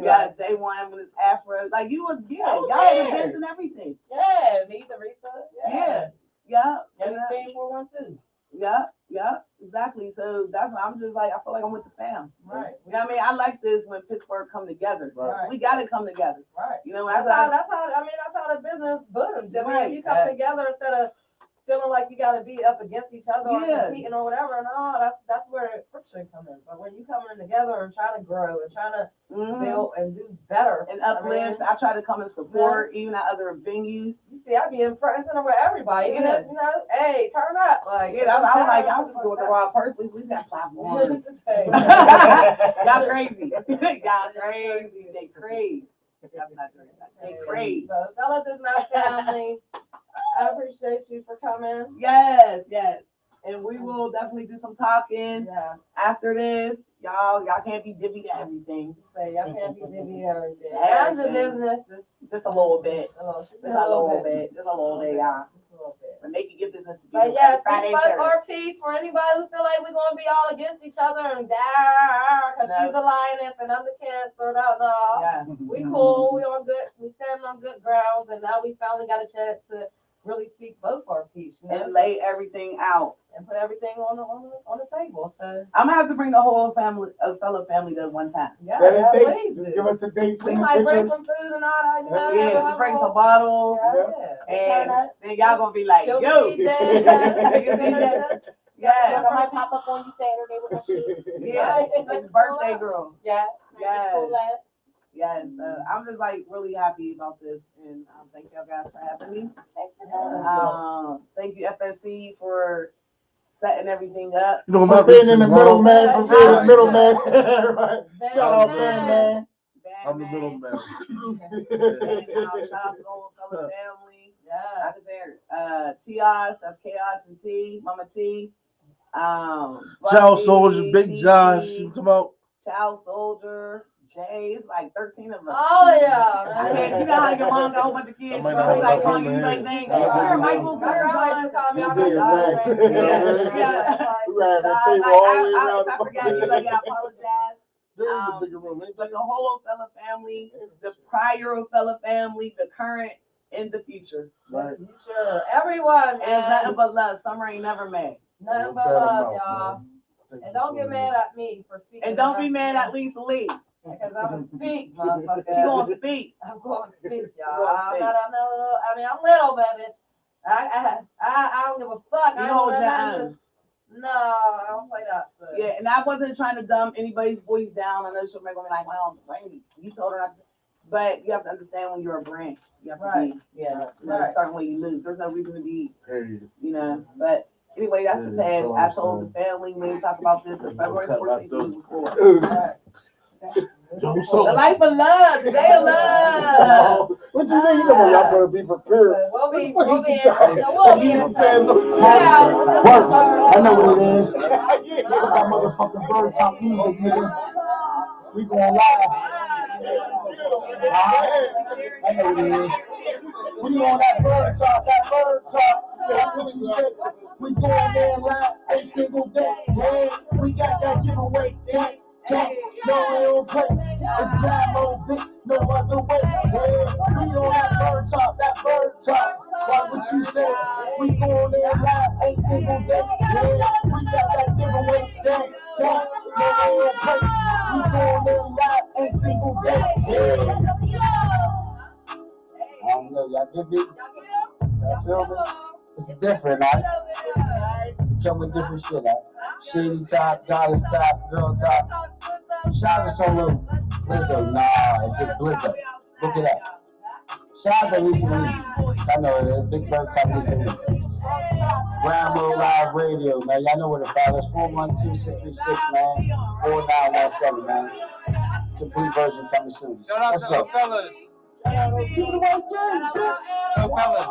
got day one with his afro. Like you was good. Y'all had events and everything. Yeah, me, Teresa. Yeah. Everything for one too. Yeah, exactly. So that's why I'm just like, I feel like I'm with the fam. Right. You know what I mean? I like this when Pittsburgh come together. Right. We got to come together. Right. You know, That's how the business booms. I mean, Right. you come together instead of feeling like you got to be up against each other or competing or whatever. And that's where friction comes in. But when you coming together and trying to grow and trying to build and do better and uplift, I try to come and support even at other venues. You see, I be in front and center with everybody. Even if, hey, turn up. Like, I was like, I was doing the wrong person. We got platforms. Y'all crazy. Y'all crazy. They crazy. They crazy. So, fellas is my family. I appreciate you for coming. Yes. and we will definitely do some talking Yeah. after this. Y'all can't be divvy to everything. Say y'all can't be divvy everything. Mind your business. Just a little bit. A little, Just a little bit. Just a little bit, y'all. Just a little bit. And make it your business to But do yes, Friday, we spoke Saturday. our piece for anybody who feel like we're gonna be all against each other and because No. she's a lioness and I'm the cancer. No. Yeah. We cool. We stand on good grounds, and now we finally got a chance to really speak both our piece, you know, And lay everything out. and put everything on the table. So I'm gonna have to bring the whole family, fellow family to one time. yeah, Set a date. please Just do. give us a date. We Send the might bring pictures. some food and all that, you know. Yeah, we bring some bottles, and then y'all gonna be like, yo. Yeah. I might pop up on you Saturday with my shit. Yeah, it's birthday girl. Yeah. Yes. Cool ass. Yes, I'm just like really happy about this, and thank y'all guys for having me. Thank you FSC for setting everything up. You know, For my being in the bitch middle, is man. For being the middle, man. Right. Shout out, Man. man. I'm the middle man. And, shout out to the whole fellow family. Yeah. I just said T.I., that's Chaos and T, Mama T. Child Bucky, Soldier, Big John, TT, shoot them out. Child Soldier, Jay, it's like 13 of us. Oh yeah. I mean, you know how your mom got a whole bunch of kids. That might She not always like have calling him you in like here. names. Yeah. Come here, Michael. My girl likes to call me. I Big got racks. shot. Yeah. We ran the Like, table all the way I around. forgot you, like, I apologize. There is a bigger room, ain't But there? the whole Fella family, the prior Fella family, the current, and the future. Right. Sure. Everyone, And it's nothing man. but love. Summer ain't never mad. Nothing but love, y'all. And don't get mad at me for speaking. And don't be mad at Lisa Lee. Because I'm gonna speak, motherfucker. She gonna speak. I'm going to speak, y'all. You gonna I'm speak. not, I mean, I'm little, but bitch. I don't give a fuck. You I hold don't your let own. no, I don't play that. So. Yeah, and I wasn't trying to dumb anybody's voice down. I know she'll make me like, well, Randy, you told her not to. But you have to understand when you're a brand. You have to Right. be, a certain way you lose. There's no reason to be, Period. But anyway, that's the Yeah, past. that's all I I'm told the family when we talk about this on February 14th before. Yo, so The life of love, the day of love. What you mean? You know y'all better be prepared. So we'll be in What touch. you saying? Work. I know what it is. It's that motherfucking bird top music, nigga. We going live. I know what it is. We on that bird talk, That's what you said. We going there live every single day. Yeah, we got that giveaway. No, we don't play. It's jam mode, bitch. No other way. Yeah, we on that bird talk. What you said? We going there live every single day. Yeah, we got that giveaway. No, we don't play. We going there live every single day. Yeah. I don't know, y'all get me? Y'all feel me? It's different, right? We come with different shit, right? Shady top, goddess top, girl top. Shout out to Solo Blizzard. Nah, it's just Blizzard. Look it up. Shout out to Lisa Lee. I know it is. Big Bird Top Lisa Lee. Rambo Live Radio, man. Y'all know what the file is. 412-636, man. 4917, man. Complete version coming soon. Let's go. fellas. Do the right thing, bitch. Go fellas.